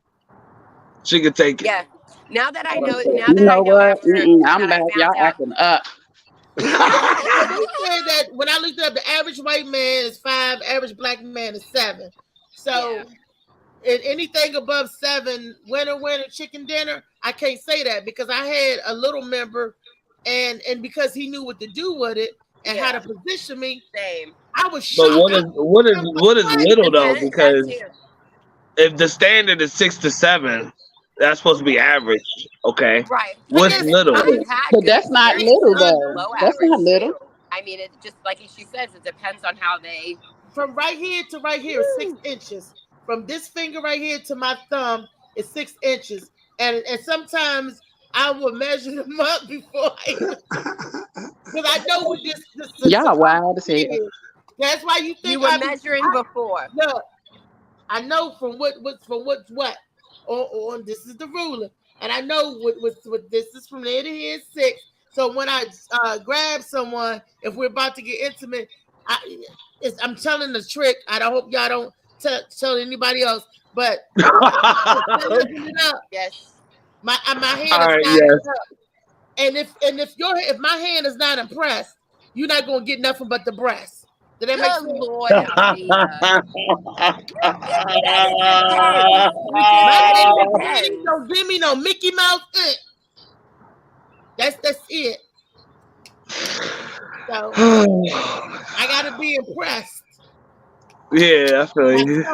She could take it. Yeah. Now that I know, You know what? after I'm that I back. found Y'all out- acting up. They said that when I looked up, the average white man is 5, average black man is 7. So anything above 7, winner, chicken dinner, I can't say that because I had a little member, and because he knew what to do with it and how to position me, Same. I was shocked. But what is little though? Because That's it. if the standard is 6 to 7, that's supposed to be average. Okay. Right. What's Yes, little? But that's not little though. Low That's not average, little. too. I mean, it just like she says, it depends on how they. From right here to right here is 6 inches. From this finger right here to my thumb is 6 inches. And sometimes I will measure them up before because I know what this Y'all wild as hell. is. That's why you think You were measuring before. Look, I know from what's what. Or this is the ruler. And I know what this is from there to here is 6. So when I grab someone, if we're about to get intimate, I'm telling the trick. I don't hope y'all don't tell anybody else. But Yes. my hand All right, is not yes. up. And if my hand is not impressed, you're not gonna get nothing but the breast. Did that make Good sense? Lord, Almeida. My hand don't give me no Mickey Mouse. That's it. So I gotta be impressed. Yeah, I feel you.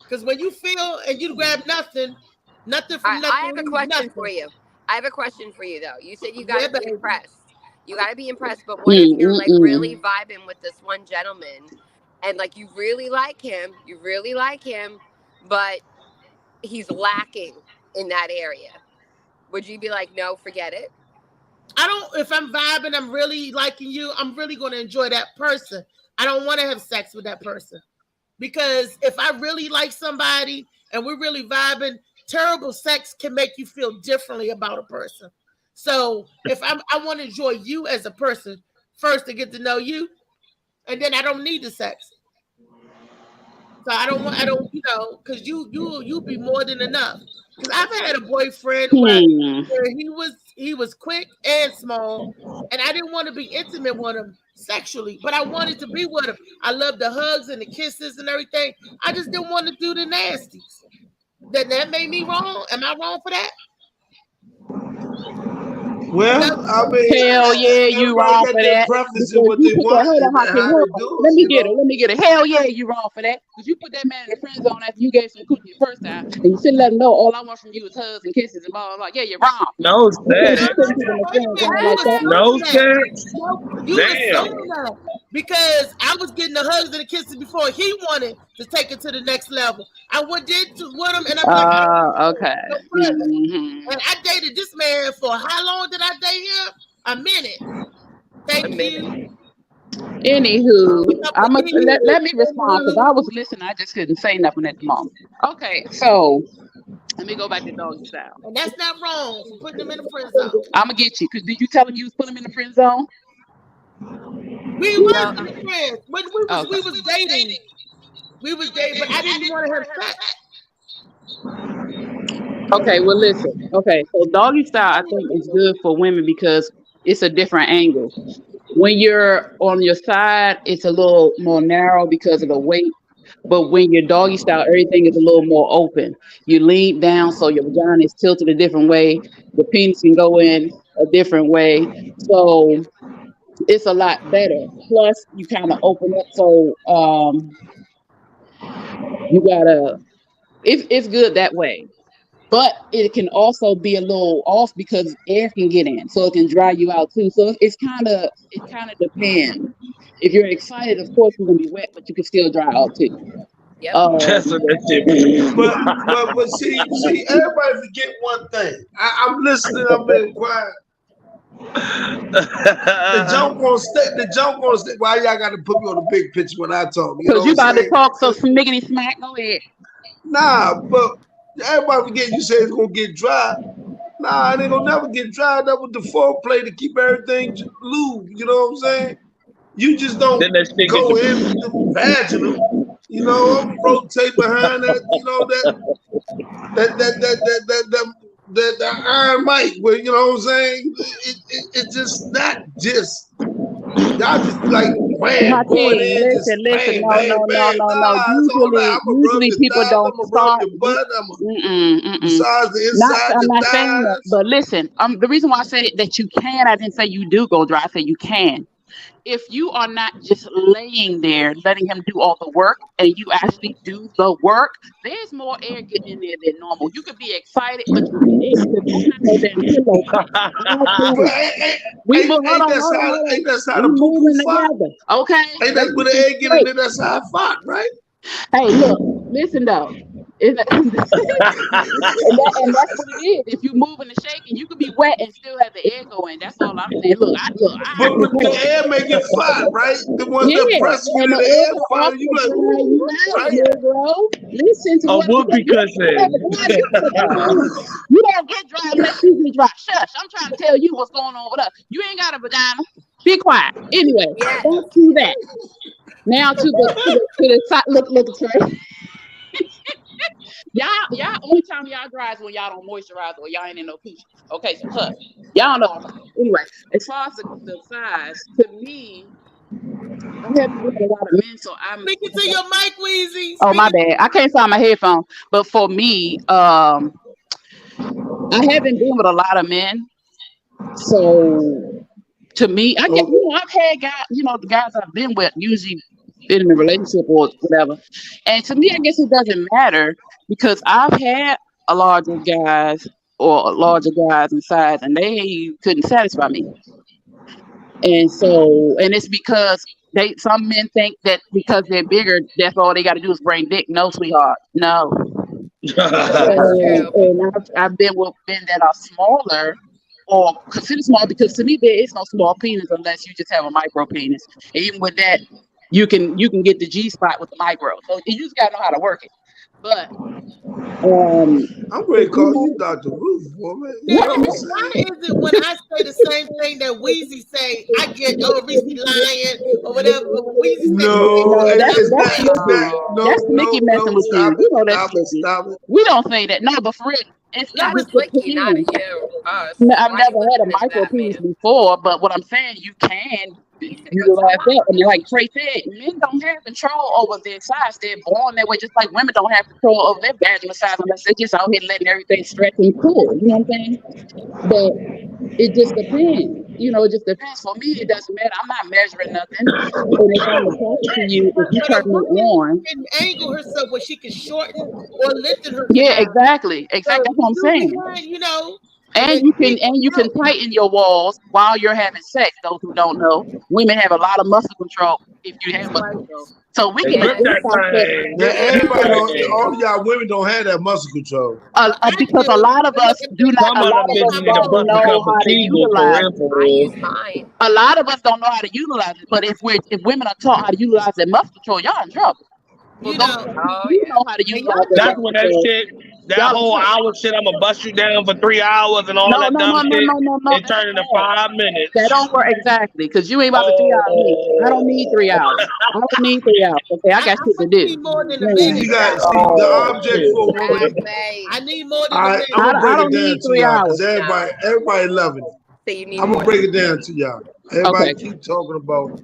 Because when you feel and you grab nothing from nothing. I have a question for you. I have a question for you though. You said you gotta be impressed. You gotta be impressed, but what if you're like really vibing with this one gentleman and like you really like him, but he's lacking in that area? Would you be like, no, forget it? If I'm vibing, I'm really liking you, I'm really going to enjoy that person. I don't want to have sex with that person. Because if I really like somebody and we're really vibing, terrible sex can make you feel differently about a person. So if I want to enjoy you as a person first to get to know you, and then I don't need the sex. So because you be more than enough. Because I've had a boyfriend where he was quick and small, and I didn't want to be intimate with him sexually, but I wanted to be with him. I loved the hugs and the kisses and everything. I just didn't want to do the nasties. That made me wrong. Am I wrong for that? Well, I mean, hell yeah, you wrong for that. Preference in what they want. Let me get it. Hell yeah, you wrong for that. Because you put that man in the friend zone after you gave some cookie the first time, and you should let him know all I want from you is hugs and kisses and blah blah blah. Yeah, you're wrong. No sex. No sex. Damn. Because I was getting the hugs and the kisses before he wanted to take it to the next level. I with him, and I'm okay. And I dated this man for how long did I date him? A minute. Thank you. Anywho, let me respond because I was listening. I just couldn't say nothing at the moment. Okay, so let me go back to doggy style. And that's not wrong for putting them in the friend zone. I'm gonna get you because did you tell him you was putting him in the friend zone? We were friends. We was dating. We was dating, but I didn't want to have sex. Okay, well listen. Okay, so doggy style I think is good for women because it's a different angle. When you're on your side, it's a little more narrow because of the weight. But when you're doggy style, everything is a little more open. You lean down, so your vagina is tilted a different way. The penis can go in a different way. So it's a lot better. Plus, you kind of open up. So you gotta. It's good that way. But it can also be a little off because air can get in, so it can dry you out too. So it kind of depends. If you're excited, of course you're gonna be wet, but you can still dry out too. Yep. That's what that shit. But see, everybody forget one thing. I'm listening. I'm being quiet. The joke gonna stay. Why y'all got to put me on the big picture when I talk? Because you about to talk so smiggity smack. Go ahead. Nah, but everybody forget you say it's gonna get dry. Nah, it ain't gonna never get dry. That was the foreplay to keep everything lube. You know what I'm saying? You just don't Then that shit go get in the vaginal. You know, rotate behind that. You know that iron mic. Where you know what I'm saying? It's just not just y'all just like wham, going in. Listen, bang, no. Usually people don't start. Massage the inside. I'm the not thighs. saying that, but listen. The reason why I said that you can, I didn't say you do go dry. I said you can. If you are not just laying there letting him do all the work and you actually do the work, there's more air getting in there than normal. You could be excited, but you can't because that's not no damn pillow. Ain't that how the poo-poo fuck? Okay. Ain't that when the air get in there, that's how I fuck, right? Hey, look, listen though. And that's what it is. If you moving and shaking, you could be wet and still have the air going. That's all I'm saying. Look, but the air make it flat, right? The ones that press you in the air, flat, you like, right, bro. Listen to what whoopee cushion. You don't get dry unless you get dry. Shush! I'm trying to tell you what's going on with us. You ain't got a vagina. Be quiet. Anyway, don't do that. Now to the side. Look, Trey. Y'all only time y'all dry is when y'all don't moisturize or y'all ain't in no coochie. Okay, so hush. Y'all know. Anyway, as far as the size, to me, I'm having with a lot of men, so I'm speaking to your mic, Weezy. Oh my bad. I can't find my headphone. But for me, I haven't been with a lot of men. So to me, I get I've had guys, the guys I've been with usually been in a relationship or whatever. And to me, I guess it doesn't matter because I've had larger guys in size and they couldn't satisfy me. And it's because some men think that because they're bigger, that's all they got to do is bring dick. No, sweetheart. No. and I've been with men that are smaller or considered small because to me, there is no small penis unless you just have a micro penis. And even with that, you can get the G spot with the micro. So you just gotta know how to work it. But I'm ready to call you Dr. Ruth, woman. Now, why is it when I say the same thing that Weezy say, I get Weezy lying or whatever? But Weezy that's Mickey messing with you. You know that's Mickey. We don't say that. No, but for real. That was Mickey, not you. I've never had a micro penis before, but what I'm saying, you can utilize that. I mean, like Trey said, men don't have control over their size. They're born that way, just like women don't have control over their vaginal size unless they're just out here letting everything stretch and cool. You know what I'm saying? But it just depends. It just depends. For me, it doesn't matter. I'm not measuring nothing. When it comes to talking to you, if you turn me on, can angle herself where she can shorten or lengthen her. Yeah, exactly. That's what I'm saying. And you can tighten your walls while you're having sex. Those who don't know, women have a lot of muscle control if you have muscle control. So we can. Everybody, all y'all women don't have that muscle control. Because a lot of us do not. A lot of us don't know how to utilize it. A lot of us don't know how to utilize it. But if women are taught how to utilize their muscle control, y'all in trouble. You know how to utilize it. That's when that shit. That whole hour shit, I'm gonna bust you down for 3 hours and all that dumb shit. It turned into 5 minutes. That don't work exactly, because you ain't about to 3 hours. I don't need 3 hours. I don't need 3 hours. Okay, I got shit to do. More than a minute. You got the object for I need more than a minute. I'm gonna break it down to y'all because everybody loving it. So you need I'm gonna break it down to y'all. Everybody Okay. keep talking about,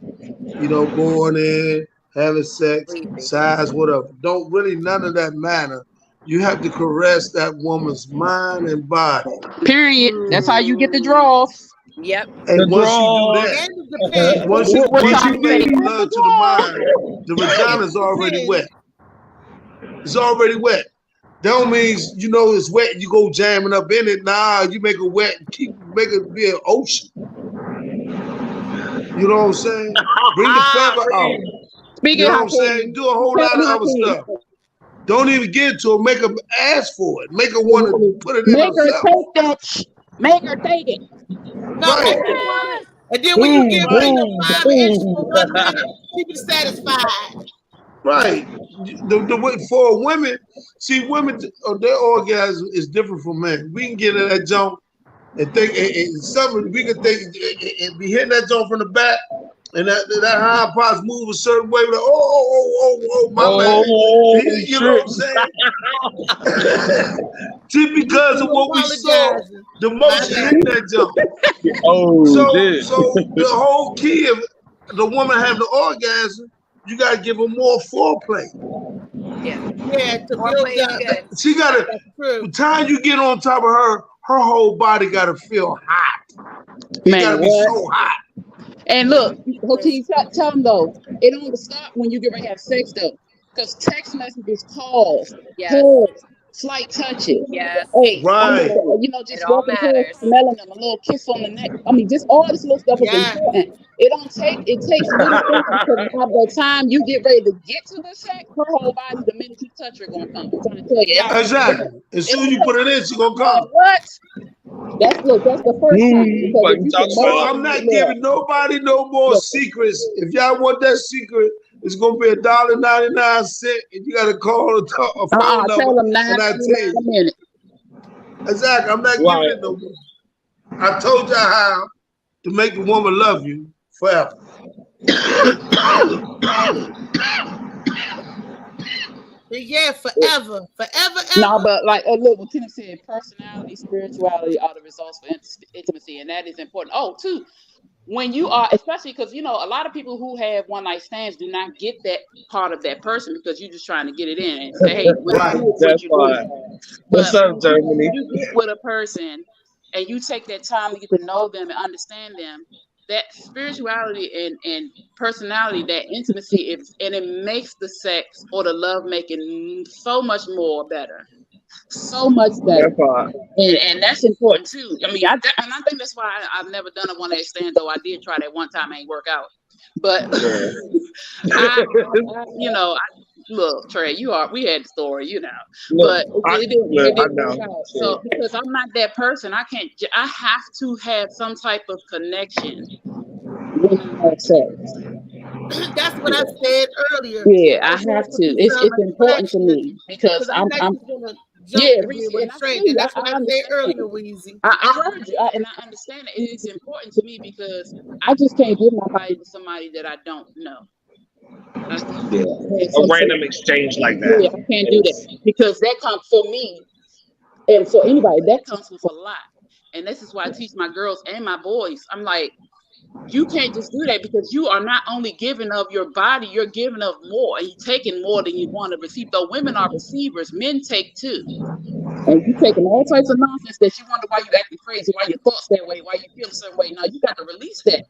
going in, having sex, size, whatever. Don't really none of that matter. You have to caress that woman's mind and body. Period. That's how you get the draws. Yep. And The once you do draws. that, And it depends. once you What once time you you say? make That's love the to the draws. mind, the vagina's already wet. It's already wet. That don't mean it's wet. You go jamming up in it. Nah, you make it wet. Make it be an ocean. You know what I'm saying? Bring the feather out. Speaking You know what I'm Hakeem, saying? Do a whole tell lot them of other Hakeem. stuff. Don't even get to it. Make her ask for it. Make her want to put it in Make her herself. take that. Make her take it. No, Right. make it work. And then when you give her your 5 inches for 1 minute, she be satisfied. Right. The way for women, see, women, their orgasm is different from men. We can get in that jump and think, and something we can think, and be hitting that jump from the back, and that high parts move a certain way. Like, oh, my bad. You know what I'm saying? Just because of what we saw, the motion hitting that jump. So the whole key of the woman having the orgasm, you gotta give her more foreplay. Yeah, to build Foreplay is up. good. She gotta. The time you get on top of her whole body gotta feel hot. It Man, gotta be what? so hot. And look, Hakeem, tell them though, it don't stop when you get ready to have sex though, because text messages, calls, Yes. hugs, slight touches. Yes. Hey, Right. just It all walking past, matters. smelling them, a little kiss on the neck. I mean, just all this little stuff is Yeah. important. It takes little things because by the time you get ready to get to the sex, her whole body, the minute you touch her, gonna come. I'm trying to tell you. Yeah. Exactly. As soon as you put it in, she gonna come. What? That's the first time. Because if you can So I'm not giving nobody no more secrets. If y'all want that secret, it's gonna be $1.99, and you gotta call a phone tell number, them and I tell you. a minute. Exactly. I'm not giving it no more. I told y'all how to make the woman love you forever. Yeah, forever. No, but like look, what Tim said, personality, spirituality are the results for intimacy, and that is important. Oh, too, when you are, especially because a lot of people who have one night stands do not get that part of that person because you're just trying to get it in and say, hey, what you do. What's up, Germany? You get with a person and you take that time to get to know them and understand them. That spirituality and personality, that intimacy, and it makes the sex or the love making so much more better, so much better, and that's important too. I mean, I think that's why I've never done a one night stand, though I did try that one time, ain't work out. But look, Trey, we had the story, but it didn't work out. So because I'm not that person, I have to have some type of connection when I have sex. That's what I said earlier. Yeah, I have to. It's important to me because I'm and that's what I said earlier, Weezy. I heard you, and I understand it. It is important to me because I just can't give my body to somebody that I don't know. A random exchange like that. Yeah, I can't do that because that comes for me, and for anybody that comes with a lot. And this is why I teach my girls and my boys. I'm like, you can't just do that because you are not only giving of your body, you're giving of more, and you're taking more than you want to receive. Though women are receivers, men take too. And you taking all types of nonsense that you wonder why you acting crazy, why your thoughts that way, why you feel a certain way. Now you got to release that.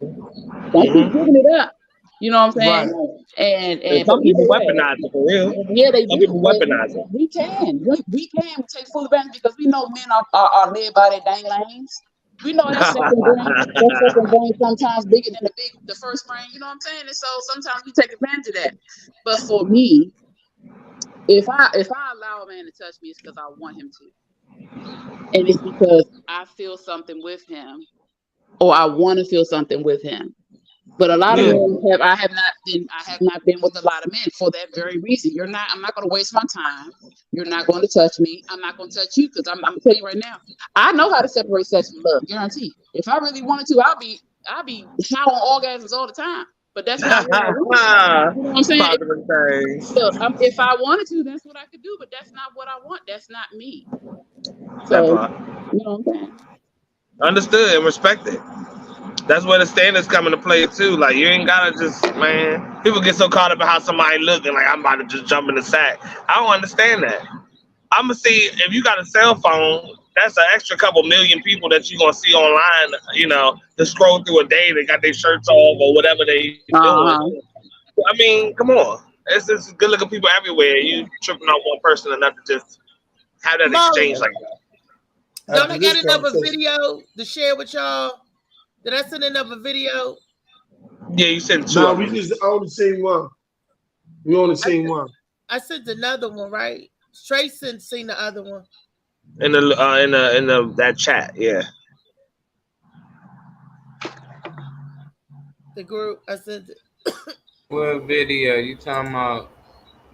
Don't keep giving it up. You know what I'm saying? Right. And some people weaponize it for real. Yeah, they do. Some people weaponize it. We can take full advantage because we know men are led by their dang lanes. We know that second brain sometimes bigger than the first brain. You know what I'm saying? And so sometimes we take advantage of that. But for me, if I allow a man to touch me, it's because I want him to, and it's because I feel something with him, or I want to feel something with him. But a lot of men I have not been with a lot of men for that very reason. I'm not going to waste my time. You're not going to touch me. I'm not going to touch you because I'm going to tell you right now, I know how to separate sex from love. Guarantee. If I really wanted to, I'll be high on orgasms all the time. But that's not what I want. You know what I'm saying? If I wanted to, that's what I could do. But that's not what I want. That's not me. So, you know what I'm saying? Understood and respected. That's where the standards come into play too. Like you ain't gotta just, man. People get so caught up in how somebody looking, like I'm about to just jump in the sack. I don't understand that. I'ma see if you got a cell phone, that's an extra couple million people that you gonna see online, you know, to scroll through a day. They got their shirts off or whatever they doing. I mean, come on. It's just good looking people everywhere. You tripping on one person enough to just have that exchange like that. Don't I get another video to share with y'all? Did I send another video? Yeah, you sent two. No, we just only seen one. We only seen one. I sent another one, right? Tracy seen the other one. In the that chat, yeah. The group, I said. What video you talking about?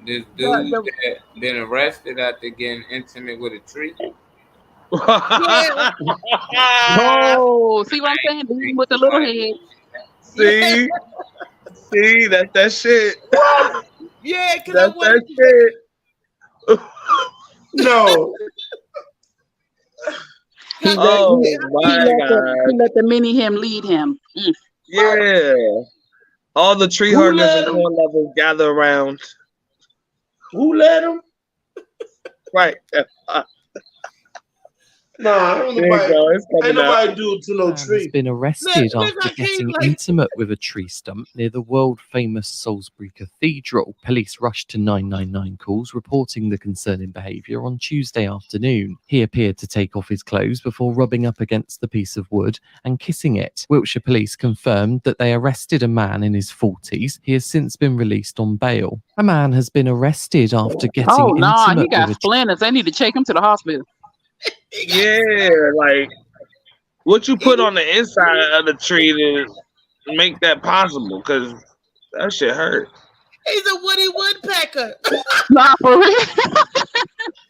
This dude that been arrested after getting intimate with a tree? Yeah. Oh, see what I'm saying? Dude with the little head. See, that's that shit. Yeah, because that's that shit. No. He let the mini him lead him. Mm. Yeah. All the tree herders and corn lovers gather around. Who let him? Right. No, ain't nobody do it to no tree. Has been arrested after getting intimate with a tree stump near the world-famous Salisbury Cathedral. Police rushed to 999 calls reporting the concerning behaviour on Tuesday afternoon. He appeared to take off his clothes before rubbing up against the piece of wood and kissing it. Wiltshire Police confirmed that they arrested a man in his 40s. He has since been released on bail. A man has been arrested after getting intimate he got splinters. They need to take him to the hospital. Yeah, like what you put on the inside of the tree to make that possible, because that shit hurt. He's a Woody Woodpecker. Nah, for real.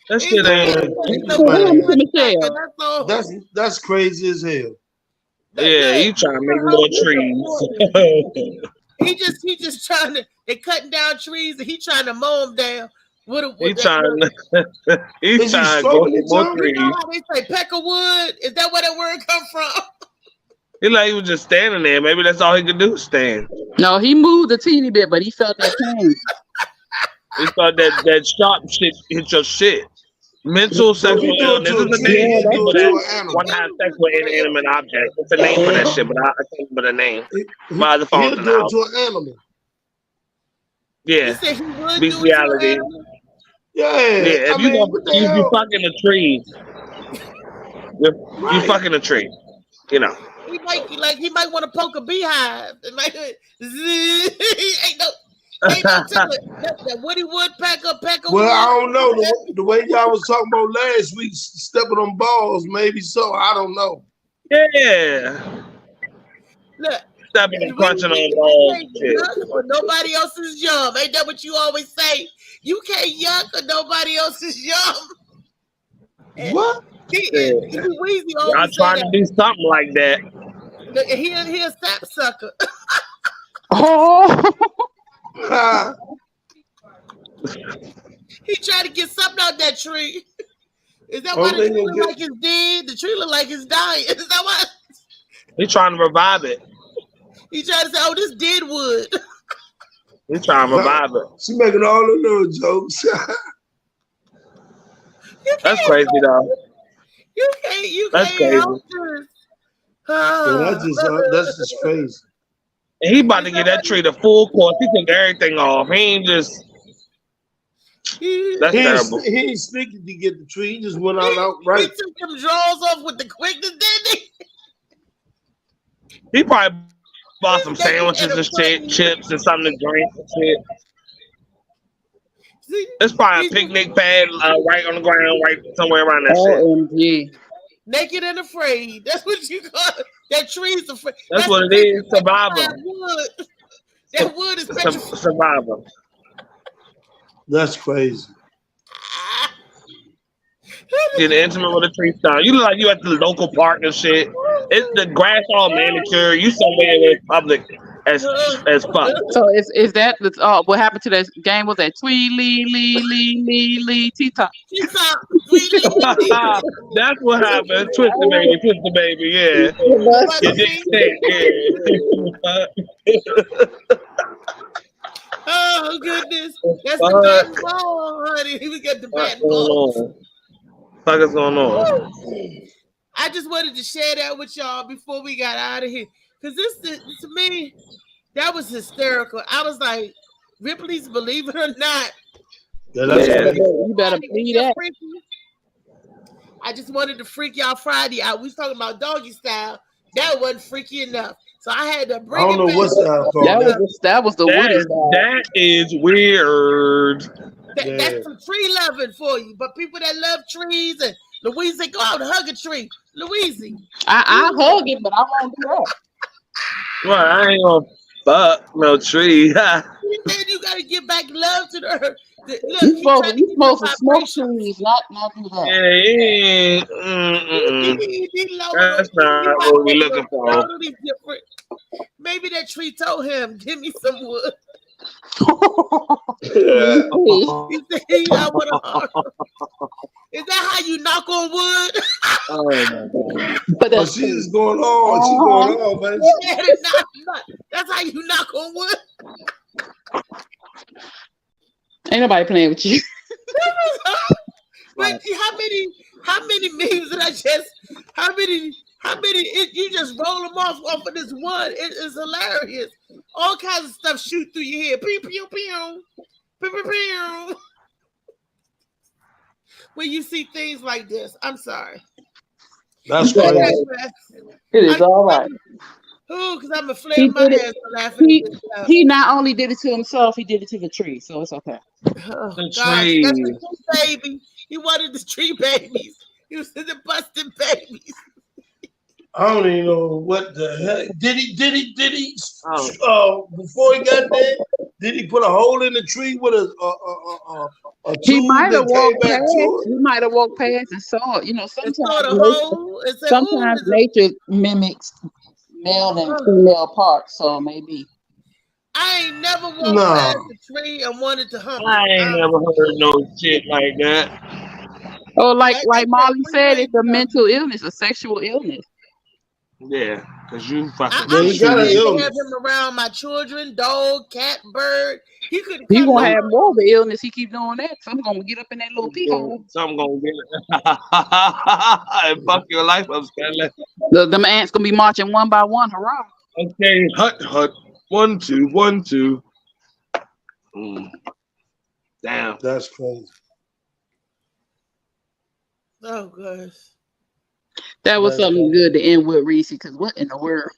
That shit ain't. That's crazy as hell. Yeah, you trying to make more trees. he just trying to. They cutting down trees and he trying to mow them down. He's trying to go for more trees. You know how they say peckerwood? Is that where that word come from? He like he was just standing there. Maybe that's all he could do, stand. No, he moved a teeny bit, but he felt that pain. He thought that sharp shit hit your shit. Mental sexual illness is a name for people that want to have sex with inanimate objects. It's a name for that shit, but I can't remember the name. My other phone's in the house. To an animal. Yeah, bestiality. Yeah, if you fucking a tree, you fucking a tree. You know. He might want to poke a beehive. It might, ain't no that Woody Woodpecker, Well, I don't know the way y'all was talking about last week, stepping on balls. Maybe so. I don't know. Yeah. Look. Stepping and crunching on balls. Or nobody else's yum. Ain't that what you always say? You can't yuck or nobody else's yum. What? I'm trying to do something like that. He a sap sucker. Oh. He trying to get something out that tree. Is that why the tree look like it's dead? The tree look like it's dying. Is that why? He's trying to revive it. He trying to say, "Oh, this dead wood." He's trying to revive it. She making all the little jokes. That's crazy, though. You can't help this. That's just crazy. And he about to get that tree the full course. He took everything off. He ain't just. That's terrible. He ain't sneaking to get the tree. He just went out right. He took them drawers off with the quickness, didn't he? He probably bought some sandwiches and shit, chips and something to drink and shit. It's probably a picnic pad right on the ground, right somewhere around that shit. Naked and afraid. That's what you call it. That tree's afraid. That's what it is. Survivor. That wood is survivor. That's crazy. Getting intimate with a tree stump. You look like you at the local park and shit. It's the grass all manicure. You somewhere where it's public. as fuck. So is that what happened to that game? Was that Tweet Lee T-Top? T-Top. That's what happened. Twist the baby, yeah. You didn't say, Oh goodness, that's the bat ball, honey. We got the bat ball. What is going on? I just wanted to share that with y'all before we got out of here, because this to me, that was hysterical. I was like, Ripley's Believe It or Not. Yeah, you better believe that. I just wanted to freak y'all Friday out. We was talking about doggy style. That wasn't freaky enough. So I had to bring I don't know what style. That was the Woody style. That is weird. That's some tree loving for you. But people that love trees and Louise, they go out and hug a tree. Louise. I hug it, but I won't do that. Well, I ain't gonna fuck no tree. Then you gotta give back love to the earth. Look, you supposed to smoke trees, not do that. That's not what we're looking for. Totally different. Maybe that tree told him, "Give me some wood." He said, "I want to harm." Is that how you knock on wood? But she's just going on. She's going on, man. That's how you knock on wood. Ain't nobody playing with you. But how many memes did I just? How many? You just roll them off of this one. It is hilarious. All kinds of stuff shoot through your head. Pew pew pew, pew pew pew. When you see things like this, I'm sorry. That's crazy. It is all right. Ooh, because I'm a flare my hands for laughing. He not only did it to himself, he did it to the tree, so it's okay. Oh, gosh, that's the tree baby. He wanted the tree babies. He was the busting babies. I don't even know what the heck. Did he before he got there, did he put a hole in the tree with a he might have walked past. He might have walked past and saw it. You know, sometimes nature mimics male and female parts, so maybe. I ain't never walked past the tree and wanted to hump. I ain't never heard no shit like that. Oh, like Molly said, it's a mental illness, a sexual illness. Yeah, because you fucking. I'm sure they have him around my children, dog, cat, bird. He could. He gonna have more of the illness. He keep doing that. Some gonna get up in that little pee hole. Some gonna get it. And fuck your life up, Stanley. Them ants gonna be marching one by one. Hurrah! Okay, hut. 1 2 1 2. Damn, that's crazy. Oh gosh. That was something good to end with, Reese, because what in the world?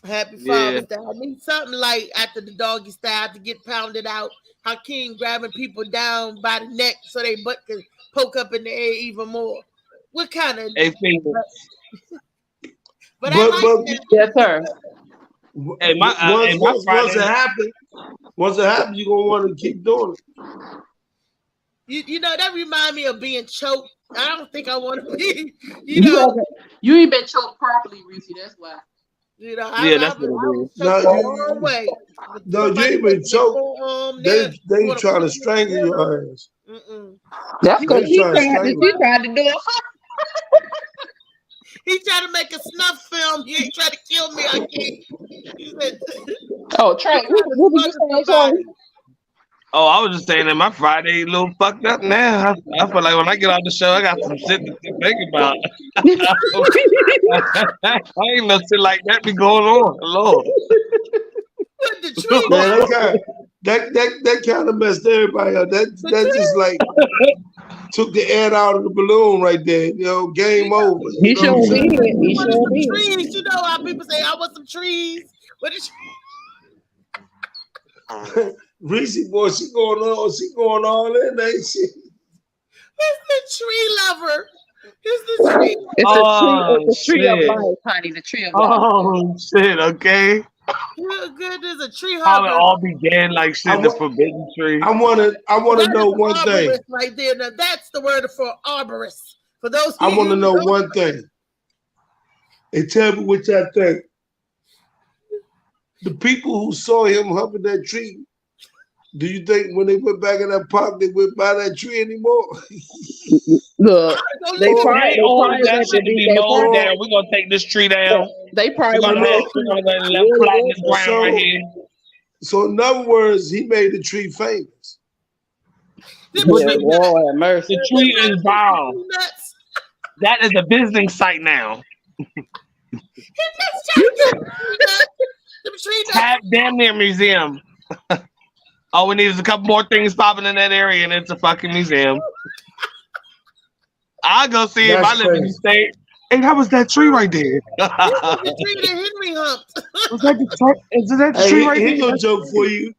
Happy Father's Day. I need something like after the doggy style to get pounded out. Hakeem grabbing people down by the neck so they butt can poke up in the air even more. What kind of? But I like that. Yes, sir. Hey, once it happens, you're gonna want to keep doing it. You know, that remind me of being choked. I don't think I want to be, you ain't been choked properly, Reese. That's why. You know, that's what it is. No, you ain't been choked. They trying to strangle your ass. That's because he tried to do it. He tried to make a snuff film. He ain't trying to kill me. I can't. He said, "Oh, Trey, what did you say?" Oh, I was just saying that my Friday a little fucked up now. I feel like when I get off the show, I got some shit to think about. I ain't no shit like that be going on. Lord. What the tree? Man, that kind of messed everybody up. That just like took the air out of the balloon right there. You know, game over. He sure did. He wanted some trees. You know how people say, "I want some trees." What is? Reese boy, she going on in, ain't she? It's the tree lover. It's the tree. It's the tree of life, honey. The tree of life. Oh shit! Okay. Good as a tree How hugger. it all began like shit. The forbidden tree. I wanna know one thing. Right there. Now that's the word for arborist. For those. I want to know one thing. And tell me what y'all think. the people who saw him humping that tree, do you think when they went back in that park, they went by that tree anymore? Look, they probably They ordered that went shit to be mowed down. We're gonna take this tree down. They probably We're went gonna let flatten this ground right here. So in other words, he made the tree famous. Lord have mercy. The tree is bomb. That is a visiting site now. Have damn near museum. All we need is a couple more things popping in that area, and it's a fucking museum. I'll go see if I live in the state. Hey, that was that tree right there. The tree that Henry humped. Was that the tree right there? Here's a joke for you.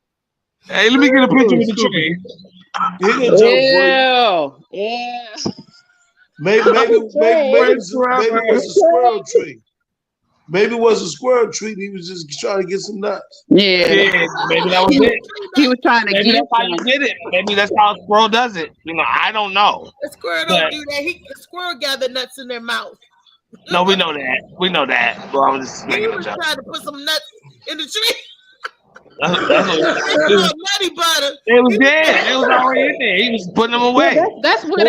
Hey, let me get a picture of the tree. Here's a joke for you. Yeah. Maybe it was a squirrel tree. Maybe it was a squirrel tree. He was just trying to get some nuts. Yeah. Maybe that was it. He was trying to Maybe get that's how he did it. Maybe that's how a squirrel does it. You know, I don't know. A squirrel don't do that. A squirrel gather nuts in their mouth. No, we know that. We know that. But I'm just He making a was joke. trying to put some nuts in the tree. That's what Nutty butter. it was there. It was already in there. He was putting them away. That's where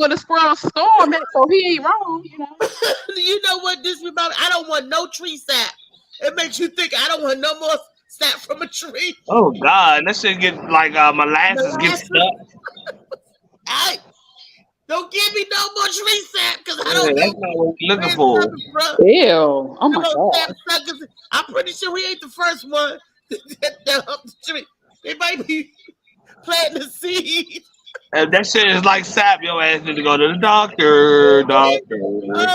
the squirrel storm at, so he ain't wrong, you know. You know what this about? I don't want no tree sap. It makes you think I don't want no more sap from a tree. Oh God, that shit get like molasses get stuck. Don't give me no more tree sap because I Yeah, don't that's know. not what we're looking for. Ew. Oh my God. Sap suckers. I'm pretty sure we ain't the first one that humped the tree. They might be planting the seed. If that shit is like sap, your ass need to go to the doctor. Oh,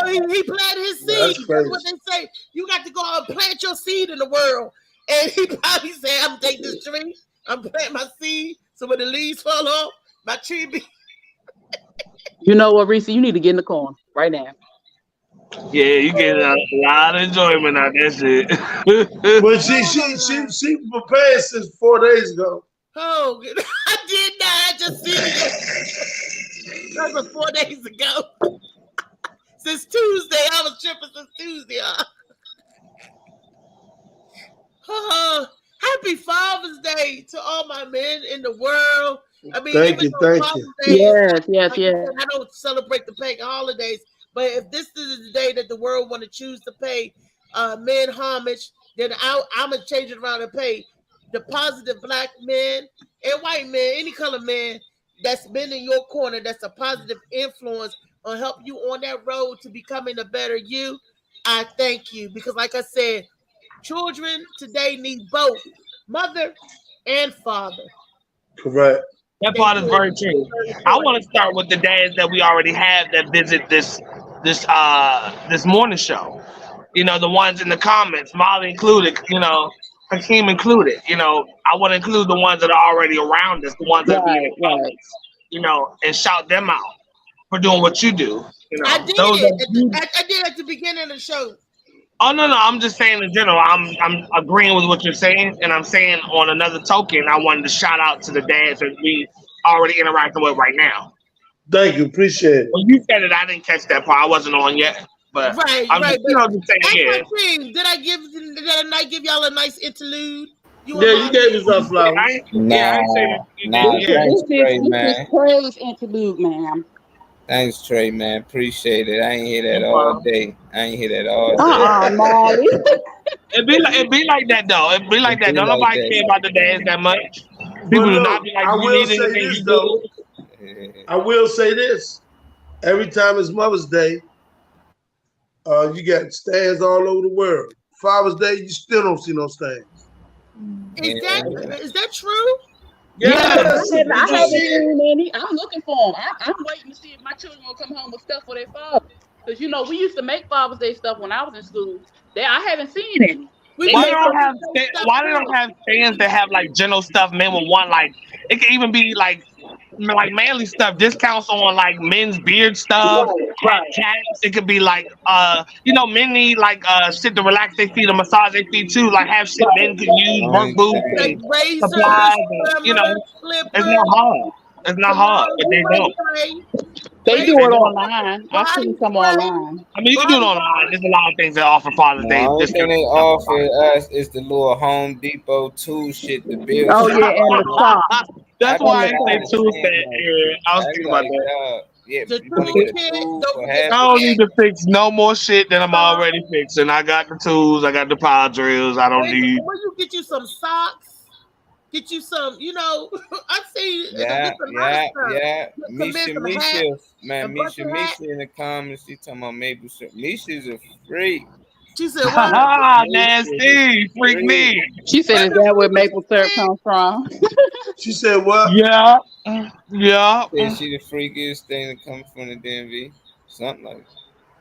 he planted his seed. That's That's what they say. You got to go out and plant your seed in the world. And he probably said, I'm taking this tree. I'm planting my seed. So when the leaves fall off, my tree be. You know what, Reese? You need to get in the corn right now. Yeah, you get a lot of enjoyment out of that shit. But she prepared since 4 days ago. Oh, I did not. I just seen it. That was 4 days ago. Since Tuesday. I was tripping since Tuesday. Happy Father's Day to all my men in the world. I mean, Thank you. Yes. I don't celebrate the pagan holidays, but if this is the day that the world want to choose to pay men homage, then I'm gonna change it around and pay the positive black men and white men, any color man that's been in your corner, that's a positive influence or help you on that road to becoming a better you. I thank you because, like I said, children today need both mother and father. Correct. That part is very true. I want to start with the dads that we already have that visit this morning show. You know, the ones in the comments, Molly included, you know, Hakeem included. You know, I want to include the ones that are already around us, the ones that we, you know, and shout them out for doing what you do. You know, I did it. I did at the beginning of the show. Oh no, I'm just saying in general. I'm agreeing with what you're saying, and I'm saying on another token, I wanted to shout out to the dads that we already interacting with right now. Thank you, appreciate it. When you said it, I didn't catch that part. I wasn't on yet, but I'm just, you know, just saying, yeah. Did I not give y'all a nice interlude? You gave us our flowers. Nah, thanks, Trey, man. Praise interlude, ma'am. Thanks, Trey, man. Appreciate it. I ain't hear that all day. Molly. It be like that though. It be like that. Don't nobody care about the dads that much. People do not be like, I will say this though. I will say this. Every time it's Mother's Day, you got stands all over the world. Father's Day, you still don't see no stands. Is that true? Yes. I haven't seen any. I'm looking for them. I'm waiting to see if my children will come home with stuff for their father. Because, you know, we used to make Father's Day stuff when I was in school. I haven't seen any. Why they don't have stands that have like general stuff, men with one, like it can even be like manly stuff, discounts on like men's beard stuff, cats. It could be like you know, men need like shit to relax their feet or massage their feet too, like have shit men can use, work boots, like razors, supplies, and, you know, it's not hard. It's not hard, but they don't. They do Crazy. it online. I've Body seen some spray. online. I mean, you can do it online. There's a lot of things that offer Father's No, Day. the only Just thing they offer us is the little Home Depot tool shit, the bill. Oh yeah, and the socks. That's I why I be say understand Tuesday. that. Yeah, I was I be thinking about like, that. yeah, The you want to tool get a kit. tool Don't for forget half I the don't the need to fix no more shit than I'm already fixing. I got the tools. I got the power drills. I don't need. When you get you some socks, get you some, I see Yeah, just a lot of yeah, stuff. yeah. Misha, some hats, Man, a bucket hat. Misha in the comments, she talking about Maple syrup. Misha's a freak. She said, "What?" Nasty, freak me. She said, "Is that where maple syrup comes from?" She said what? Yeah, yeah. Said she the freakiest thing that comes from the DMV. Something like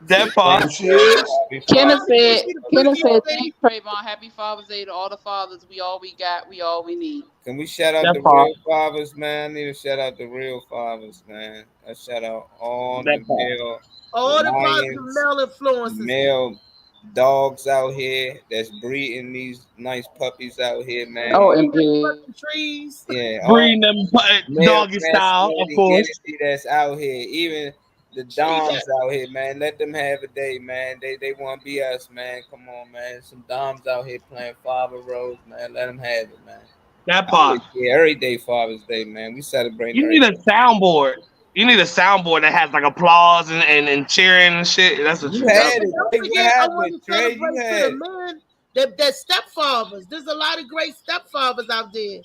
That part. Oh, she is? Kenneth said, She the "Kenneth said, freakiest thing. thanks, Trayvon. Happy Father's Day to all the fathers. We all we got. We all we need." Can we shout out That the part. real fathers, man? I need to shout out the real fathers, man. I shout out all That the part. male All the positive lions, male influences. male dogs out here that's breeding these nice puppies out here, man. Oh, MG. Trees. Yeah, Breeding them male doggy style, of masculinity course. energy that's out here. Even the doms out here, man. Let them have a day, man. They want to be us, man. Come on, man. Some doms out here playing father roles, man. Let them have it, man. That part. Yeah, every day Father's Day, man. We celebrate. You need a soundboard. You need a soundboard that has like applause and cheering and shit. That's what you had got. it. Don't What forget, I happened, want to Trey? celebrate You to had the men that stepfathers. There's a lot of great stepfathers out there.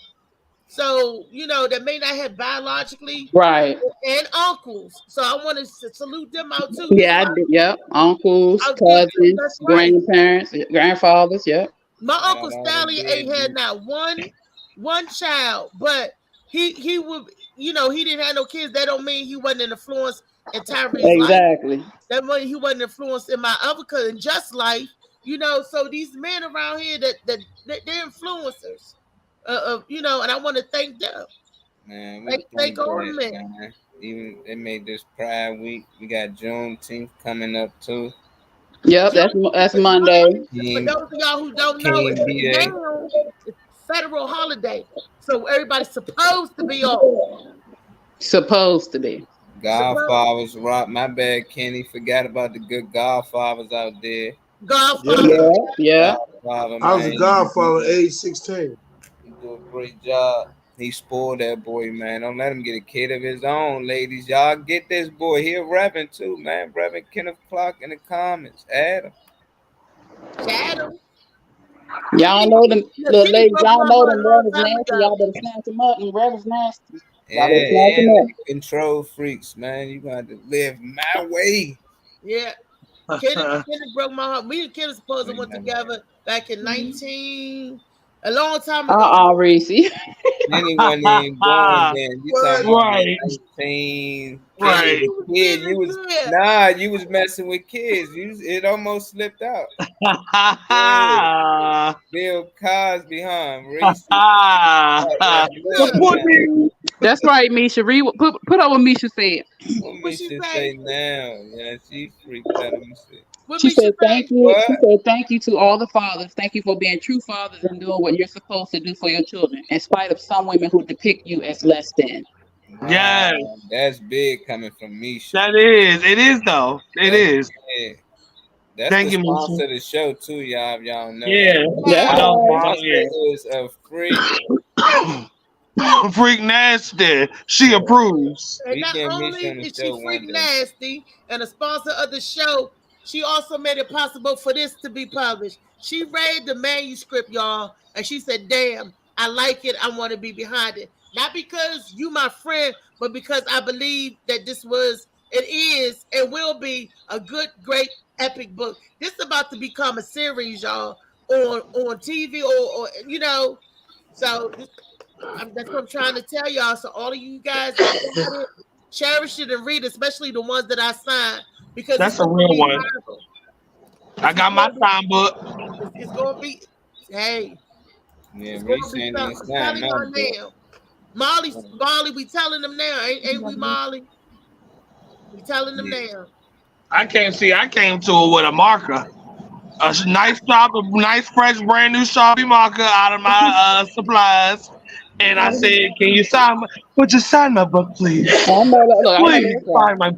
So, that may not have biologically Right. and uncles. So I want to salute them out too. Yeah, I did. Yep. Uncles, Out there too. cousins, That's right. grandparents, grandfathers. Yep. My Uncle all Stallion the ain't had not one child, but he would, he didn't have no kids. That don't mean he wasn't an influence in Tyree's life. Exactly. That mean he wasn't influenced in my other cousin Just life. So these men around here that they're influencers, and I want to thank them. Man, Thank all the men. man. Even they made this Pride Week. We got Juneteenth coming up too. Yep. That's Monday. For those of y'all who don't know, it's federal holiday, so everybody's supposed to be off. Supposed to be. Godfathers rock. My bad, Kenny. Forgot about the good Godfathers out there. Godfather. Yeah. Godfather, I was a man. godfather at age 16. He do a great job. He spoiled that boy, man. Don't let him get a kid of his own, ladies. Y'all get this boy. He a Reverend too, man. Reverend Kenneth Clark in the comments. Add him. Y'all know them little ladies. Y'all know them brothers nasty. Y'all better snatch them up. Them brothers nasty. Y'all better snatch them up. Control freaks, man. You got to live my way. Yeah. Kenneth broke my heart. Me and Kenneth supposed to went together back in a long time ago. Reese. Kenny wasn't even born then. You talking about 19. Right. Kid, you was messing with kids. It almost slipped out. Bill Cosby, Reese. That's right, Misha. Read put up what Misha said. What Misha say now? Yeah, she freaked out. She said, "Thank you." She said, "Thank you to all the fathers. Thank you for being true fathers and doing what you're supposed to do for your children, in spite of some women who depict you as less than." Yes, that's big coming from Misha. That is. It is though. It is. Big. That's Thank the you, sponsor of the show too, y'all. If y'all know. Yeah. Is a freak. Freak nasty. She approves. And not only is she freak nasty and a sponsor of the show, she also made it possible for this to be published. She read the manuscript, y'all, and she said, "Damn, I like it. I want to be behind it." Not because you my friend, but because I believe that it is, and will be a good, great, epic book. This is about to become a series, y'all, on TV or So that's what I'm trying to tell y'all. So all of you guys, cherish it and read, especially the ones that I signed, because that's a real one. I got my sign book. It's gonna be, hey. Yeah, we saying this now. Molly, we telling them now, ain't we, Molly? We telling them now. I came to it with a marker, a nice fresh, brand new Sharpie marker out of my supplies. And I said, "Can you sign? Would you sign my book, please? I know, look, I know Please that's right. sign my."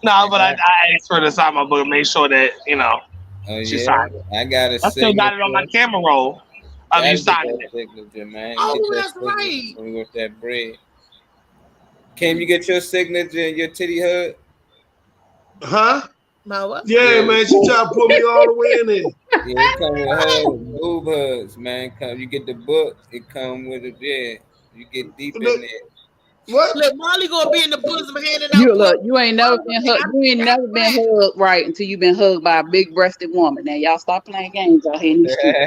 No, but I asked her to sign my book and make sure that Oh she yeah, signed it. I got a I still got it on my camera roll of you Gotta get signing that it. signature, man. Oh, Get that that's signature right. when we with that bread. Can you get your signature and your titty hug? Huh? My what? Yeah, man. She tried to pull me all the way in there. Yeah, it come with hugs, boob hugs, man. Come, you get the book, it come with it. Yeah, you get deep in there. What? Look, Molly gonna be in the bosom handing out. You look, you ain't never been hugged. You ain't never been hugged right until you been hugged by a big-breasted woman. Now y'all stop playing games out here in these streets. You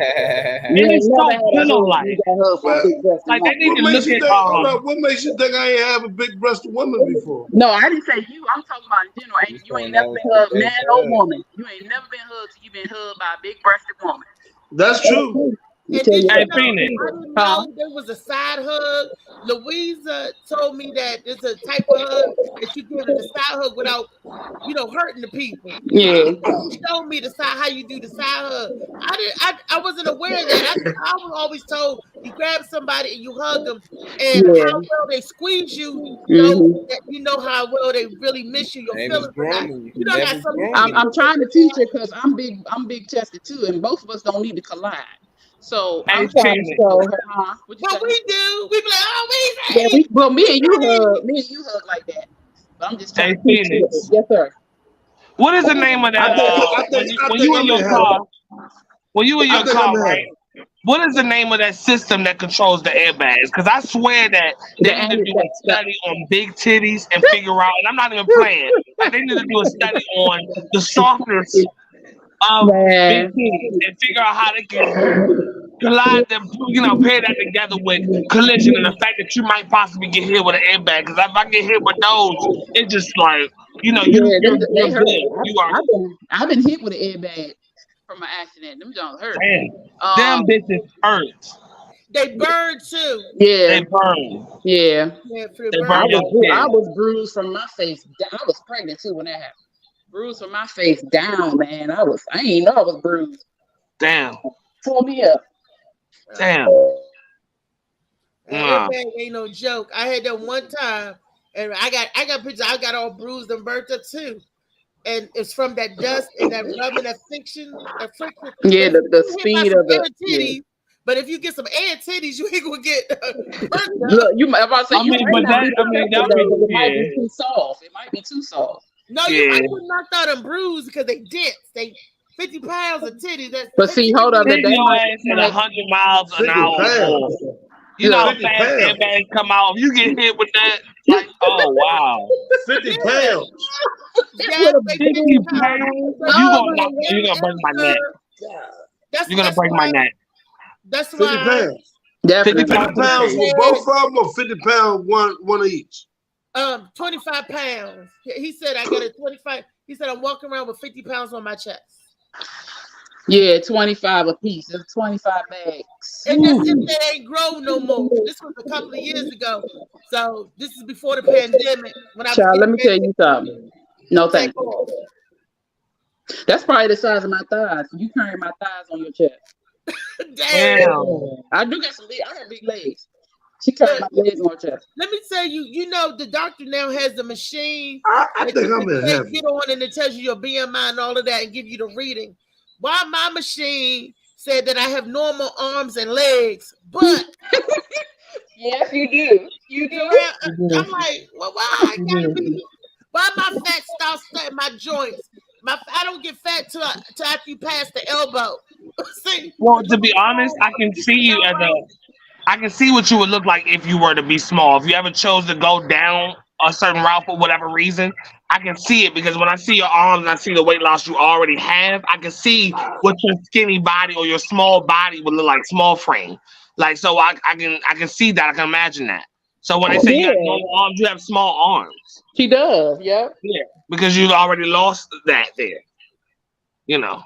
And ain't it's never so had a pillow hug. like. You got hugged by a big-breasted Like they woman. need What to makes look you at think? Hold up, what makes you think I ain't have a big breasted woman before? No, I didn't say you. I'm talking about in general. You ain't never been hugged, man or woman. You ain't never been hugged till you been hugged by a big-breasted woman. That's true. And did you know, I Phoenix. didn't know there was a side hug. Louisa told me that there's a type of hug that you give it a side hug without, hurting the people. Yeah. She showed me the side how you do the side hug. I wasn't aware of that. I was always told you grab somebody and you hug them, and how well they squeeze you, that you know how well they really miss you. Your feelings are not. You know, got some. I'm trying to teach her because I'm big chested too, and both of us don't need to collide. So I'm trying to show her, what you say? We do. We be like, oh, well, me and you hug like that. But I'm just trying to teach you. Yes, sir. What is the name of that? When you in your car, right? What is the name of that system that controls the airbags? Because I swear that they need to do a study on big titties and figure out. And I'm not even playing. Like they need to do a study on the softness of big titties and figure out how they can collide them, pair that together with collision and the fact that you might possibly get hit with an airbag. Because if I get hit with those, it's just like, you're good. I've been hit with an airbag from an accident. Them don't hurt. Damn bitches hurt. They burn too. Yeah. They burn. Yeah. They burn your skin. I was bruised from my face. I was pregnant too when that happened. Bruised from my face down, man. I ain't know I was bruised. Damn. Pull me up. Damn. Airbag ain't no joke. I had that one time, and I got pictures. I got all bruised and burnt up too, and it's from that dust and that rubbing, that friction. Yeah, the speed of the titties. But if you get some air titties, you ain't gonna get burnt up. Look, you might about to say it might be too soft. It might be too soft. No, you might get knocked out and bruised because they dense. They 50 pounds of titties. But see, hold on. They your ass at 100 miles an hour. You know how fast airbags come out. If you get hit with that, like, oh wow, 50 pounds. Yeah, 50 pounds. You're gonna break my neck. You're gonna break my neck. That's 50 why. pounds. Definitely. 50 pounds with both of them, or 50 pounds one each. 25 pounds. He said I got a 25. He said I'm walking around with 50 pounds on my chest. Yeah, 25 a piece. It's 25 bags. And this if they ain't grown no more. This was a couple of years ago. So this is before the pandemic. When Child, let me tell you something. No thank you. That's probably the size of my thighs. You carry my thighs on your chest. Damn. I do got some big. I got big legs. She carried my legs on her chest. Let me tell you, the doctor now has the machine. I think I'm in heaven. Get on and it tells you your BMI and all of that and give you the reading. Why my machine said that I have normal arms and legs, but yes, you do. You do. I'm like, well, why? I gotta be. Why my fat starts studying my joints? I don't get fat till after you pass the elbow. See? Well, to be honest, I can see you I can see what you would look like if you were to be small. If you ever chose to go down a certain route for whatever reason, I can see it because when I see your arms and I see the weight loss you already have, I can see what your skinny body or your small body would look like, small frame. Like, so I can see that. I can imagine that. So when they say you have normal arms, you have small arms. She does, yeah. Yeah, because you've already lost that there. I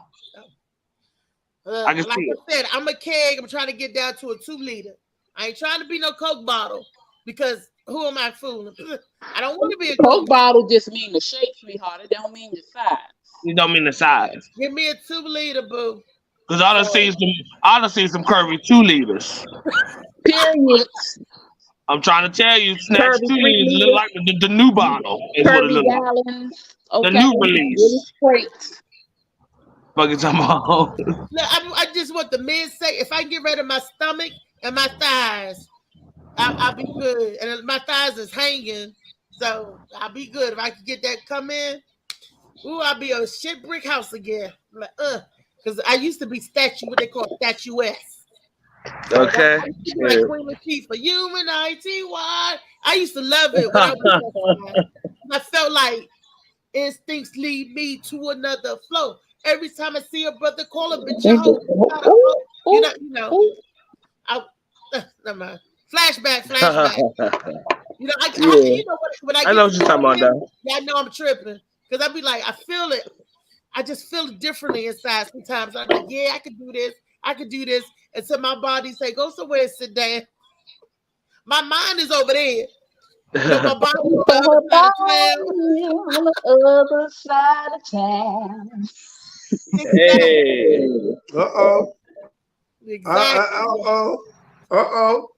can see I said, I'm a keg. I'm trying to get down to a 2-liter. I ain't trying to be no Coke bottle because who am I fooling? I don't want to be a Coke bottle. Just mean the shape, sweetheart. It don't mean the size. You don't mean the size. Give me a 2-liter, boo. Because I done seen some curvy 2 liters. Period. I'm trying to tell you, Snatch Kirby 2 3 is liters. like the new bottle. Is what it Kirby look like. gallons. The Okay. new Really release. straight. Fucking talking about. Look, I just want the men say, if I can get rid of my stomach and my thighs, I'll be good. And my thighs is hanging, so I'll be good. If I can get that come in, ooh, I'll be a shit brick house again. I'm like, because I used to be what they call statuesque. Okay. I used to be like Queen Latifah, U-N-I-T-Y. I used to love it when I was I felt like instincts lead me to another flow. Every time I see a brother call a bitch a hoe, you know, never mind. Flashback. You know, you know what? When I know what you're talking about, though. Yeah, I know I'm tripping because I be like, I feel it. I just feel it differently inside sometimes. I'm like, yeah, I could do this. I could do this. Until my body say, go somewhere and sit down. My mind is over there. But my body is on the other side of town. Hey. Uh-oh. Exactly. Uh-oh.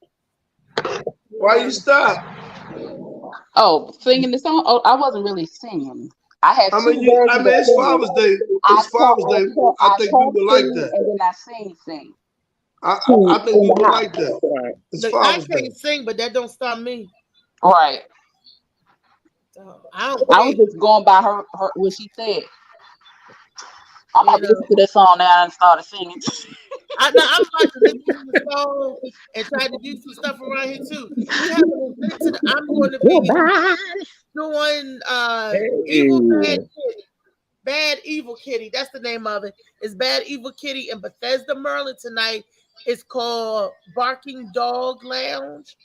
Why you stop? Oh, singing the song? Oh, I wasn't really singing. I had I mean, it's Father's Day. It's Father's Day. I think people like that. And then I sing. I think people like that. It's Look, Father's I Day. can't sing, but that don't stop me. Right. I was just going by her what she said. I'm about to listen to this song now and started singing. I'm about to listen to the song and try to do some stuff around here too. We have an event I'm going to be doing Bad Evil Kitty. That's the name of it. It's Bad Evil Kitty in Bethesda, Maryland tonight. It's called Barking Dog Lounge.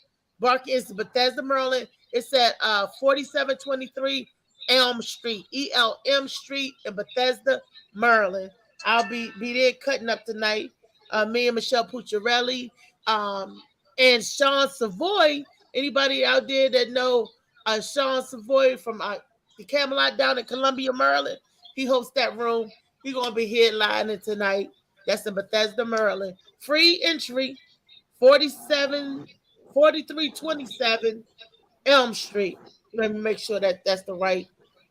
It's Bethesda, Maryland. It's at 4723 Elm Street, ELM Street in Bethesda, Maryland. I'll be there cutting up tonight. Me and Michelle Pucciarelli, and Sean Savoy. Anybody out there that know Sean Savoy from the Camelot down in Columbia, Maryland? He hosts that room. He's gonna be headlining tonight. That's in Bethesda, Maryland. Free entry, 4327 Elm Street. Let me make sure that's the right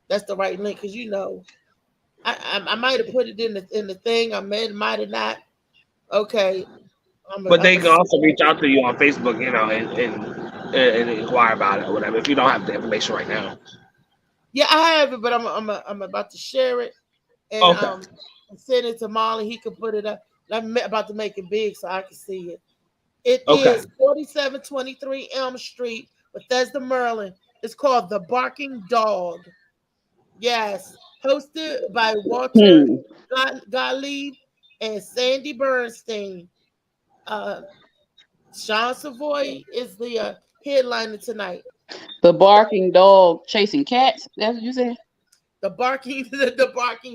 link, because you know I might have put it in the thing. I might have not. Okay. But they can also reach out to you on Facebook, you know, and inquire about it or whatever if you don't have the information right now. Yeah, I have it, but I'm about to share it and send it to Molly. He can put it up. I'm about to make it big so I can see it. It is 4723 Elm Street, Bethesda, Maryland. It's called The Barking Dog. Yes, hosted by Walter Gottlieb and Sandy Bernstein. Sean Savoy is the headliner tonight. The Barking Dog Chasing Cats. That's what you said? The Barking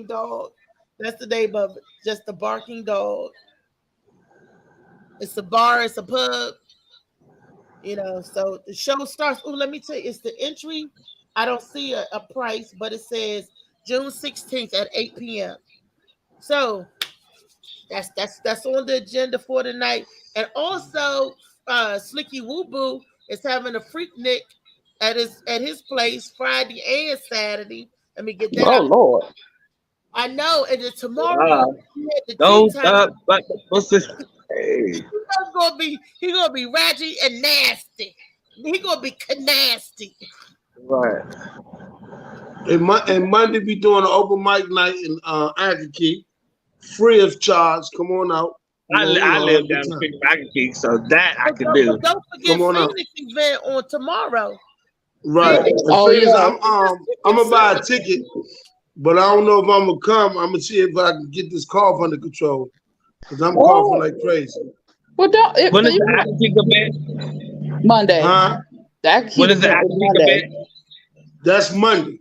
Dog. That's the name of it. Just The Barking Dog. It's a bar. It's a pub. You know, so the show starts. Oh, let me tell you, it's the entry. I don't see a price, but it says June 16th at 8 p.m. So that's on the agenda for tonight. And also, Slicky Woo Boo is having a Freaknik at his place Friday and Saturday. Let me get that. Oh Lord! I know. And then tomorrow, don't stop. What's this? Hey. He's gonna be ratchet and nasty. He's gonna be nasty. Right. And Monday we doing an open mic night in Aggie, free of charge. Come on out. I live down the street from Aggie, so that I can do. Don't forget Phoenix event on tomorrow. Right. Phoenix, I'm gonna buy a ticket, but I don't know if I'm gonna come. I'm gonna see if I can get this cough under control. Because I'm coughing like crazy. Well, when is the Aggie event? Monday. Huh? When is the Aggie event? That's Monday.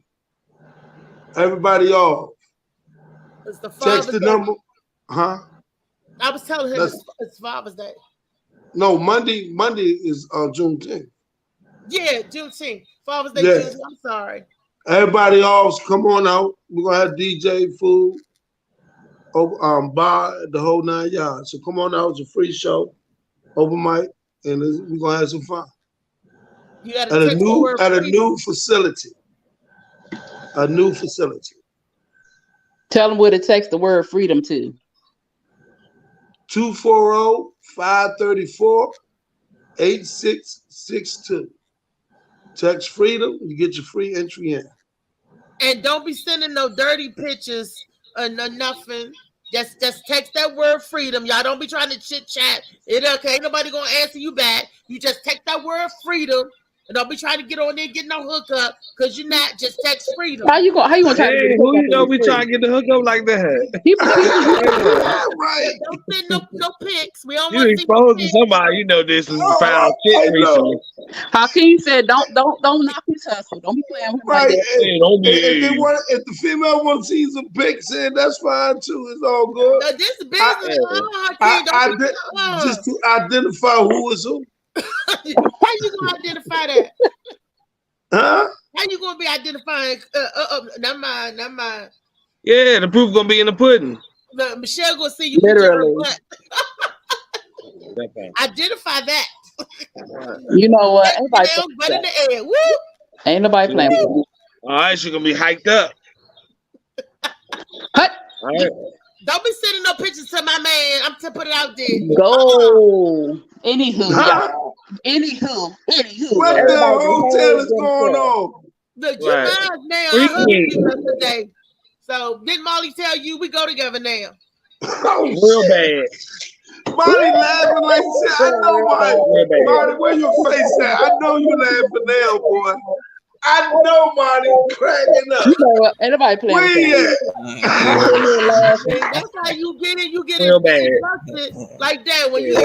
Everybody off. It's the Text the number. Huh? I was telling him it's Father's Day. No, Monday is Juneteenth. Yeah, Juneteenth. Father's Day. Yes. I'm sorry. Everybody else, come on out. We're gonna have DJ, food, bar, the whole 9 yards. So come on out. It's a free show. Open mic. and we're gonna have some fun You got at to a text the new word freedom. new facility. A new facility. Tell them where to text the word freedom to. 240-534-8662. Text freedom, you get your free entry in. And don't be sending no dirty pictures or no nothing. Just text that word freedom. Y'all don't be trying to chit chat. Okay, ain't nobody gonna answer you back. You just text that word freedom. And don't be trying to get on there and get no hookup because you're not. Just text freedom. How you gonna try to Hey, get who you know we trying to get the hookup like that? Right. Don't send no pics. We don't You want to see no exposing pics. somebody. You know this is foul shit recently. Hakeem said, "Don't knock his hustle. Don't be playing with him like Right. that." Hey, don't be. If the female wants to see some pics in, that's fine too. It's all good. Now, this business, Just to identify who is who. How you gonna identify that? Huh? How you gonna be identifying? Never mind. Yeah, the proof gonna be in the pudding. Look, Michelle gonna see you. Literally. Identify that. You know what? Butt in the air. Woo! Ain't nobody playing with you. All right, she gonna be hiked up. Hut. All right. Don't be sending no pictures to my man. I'm to put it out there. Go. Anywho, y'all. Anywho. What the hotel is going on? Look, you Right. mine now. I heard you yesterday. So didn't Molly tell you we go together now? Real bad. Molly laughing like shit. I know, Molly, where your face at? I know you laughing now, boy. I know, Molly, cracking up. You know what? Ain't nobody playing Where with you you. That's how you get it. You get Real bad. it like that when you.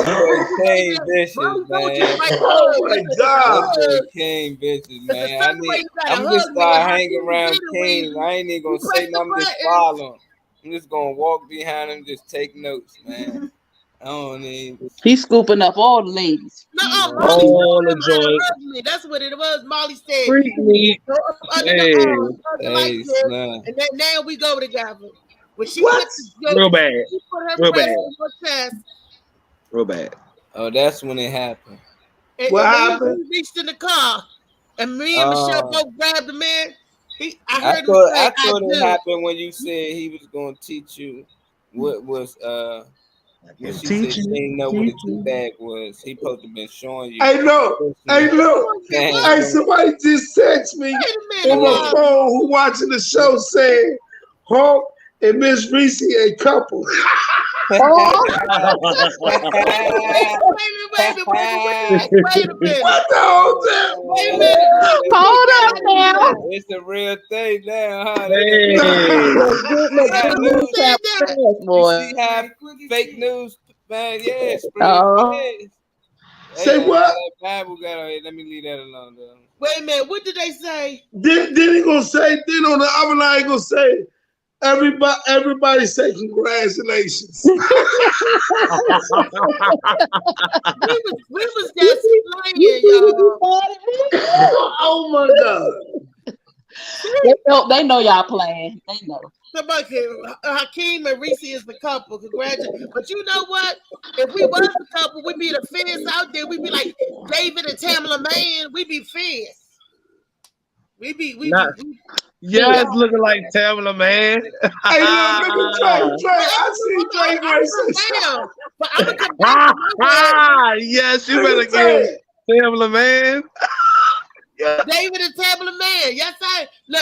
King bitches, man. Oh my God. King bitches, man. I'm just start hanging around King. I ain't even gonna say nothing. I'm just follow him. I'm just gonna walk behind him, just take notes, man. I don't need. He's scooping up all the ladies. Molly All the joints. That's what it was. Molly said. Freak me. Go up under the Hey. arm, like this, and then now we go together. When she What? Real bad. She put her Real breast bad. on your chest. Real bad. Oh, that's when it happened. And What when happened? We reached in the car, and me and Michelle both grabbed the man. I I heard thought, him say, I thought it do. happened when you said he was gonna teach you what was when she said she didn't know what a two-bag was. He supposed to been showing you. Hey, look. Hey, somebody just text me on my phone who watching the show saying Hulk and Miss Reese a couple. Wait a minute. What the whole time? Wait a minute. Hold up now. It's a real thing now, huh? Hey. Boy. You see how fake news, man? Yeah, Say what? Bible got on here. Let me leave that alone, though. Wait a minute. What did they say? Then he gonna say, then on the other line he gonna say, everybody say congratulations. We was just playing, y'all. Oh my God. They know y'all playing. They know. Somebody, Hakeem and Reese is the couple. Congratulations. But you know what? If we was the couple, we'd be the fierce out there. We'd be like David and Tamala Man. We'd be fierce. Yes, looking like Tamala, man. Hey, look at Trey. I see Trey down. But I'm gonna come back. Yes, you better give Tamala, man. David and Tamala Man. Yes,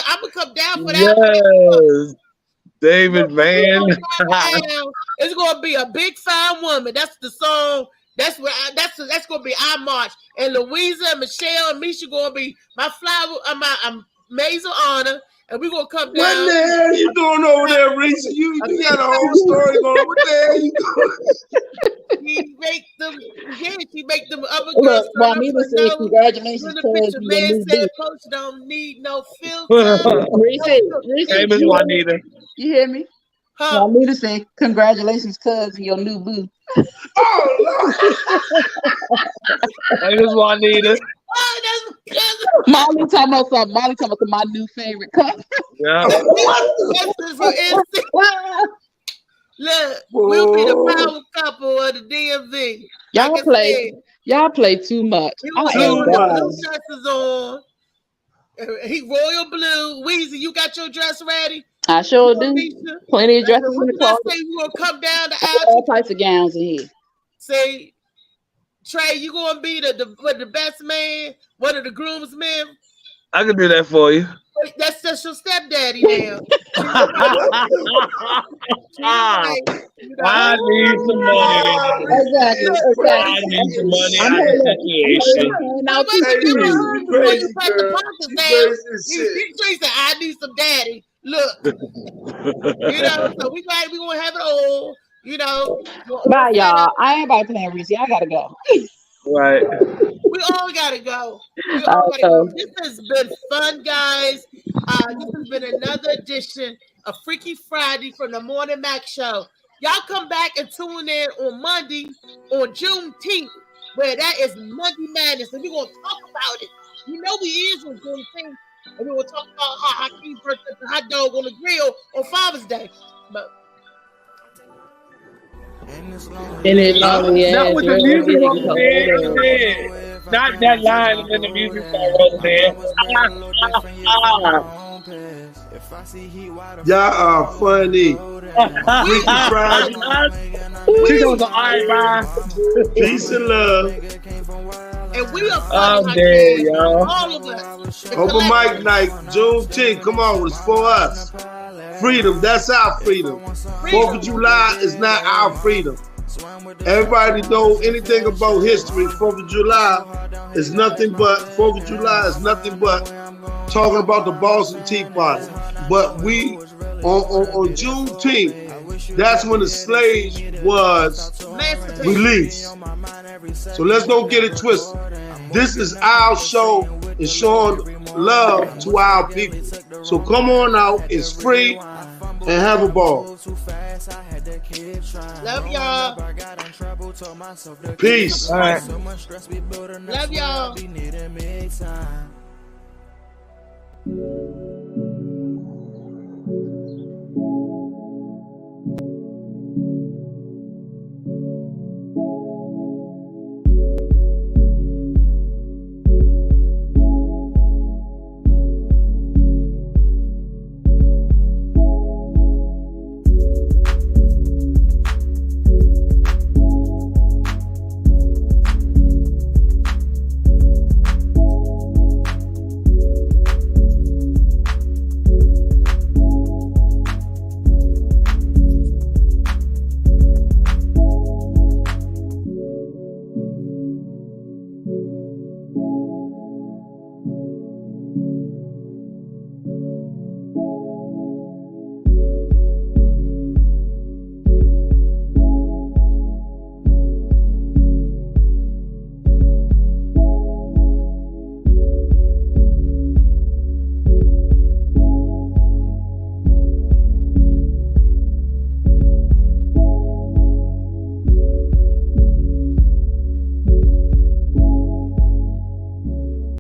I'm gonna come down for that. Yes, David, man. It's gonna be a big fine woman. That's the song. That's gonna be our march. And Louisa and Michelle and Misha gonna be my flower, my maids of honor, and we're gonna come down. What the hell you doing over there, Reese? You got a whole story going. What the hell you doing? She make them other Look, girls. Juanita said congratulations, cuz Man said, Coach don't need no filter. Reese, Hey, Miss Juanita. you hear me? Huh? Juanita said, congratulations, cuz, your new boo. Oh, Lord. Hey, Miss Juanita. Molly talking about something. Molly talking about my new favorite cousin. Yeah. Look, we'll be the power couple of the DMV. Y'all Like I play. said, Y'all play too much. He I was am on the done. blue dresses on. He royal blue. Weezy, you got your dress ready? I sure do. Misha? Plenty of dresses in What the did I closet. say? You gonna come down the All aisle? types of gowns in here. Say, Trey, you gonna be the best man, one of the groomsmen? I can do that for you. That's just your stepdaddy now. I need some money. Exactly. I need some money out of the situation. Now, You crazy, girl. You crazy as He shit. said, I need some daddy. Look, so we gonna have it all. Bye, y'all. I ain't about playing Reese. I gotta go. Right. We all gotta go. We all gotta go. This has been fun, guys. This has been another edition of Freaky Friday from the Morning Mac Show. Y'all come back and tune in on Monday, on Juneteenth, where that is Monday Madness, and we're gonna talk about it. We is on Juneteenth, and we're gonna talk about how Hakeem burnt the hot dog on the grill on Father's Day. But not with the music rolling there. Not that line and then the music start rolling there. Y'all are funny. Freaky Friday. She goes, all right, bye. Peace and love. And we are I'm dead, y'all. all of us. Open mic night, Juneteenth. Come on, it's for us. Freedom, that's our freedom. 4th of July is not our freedom. Everybody know anything about history. 4th of July is nothing but talking about the Boston Tea Party. But we on Juneteenth, that's when the slaves was released. So let's don't get it twisted. This is our show and showing love to our people. So come on out, it's free, and have a ball. Love y'all. Peace. All right. Love y'all.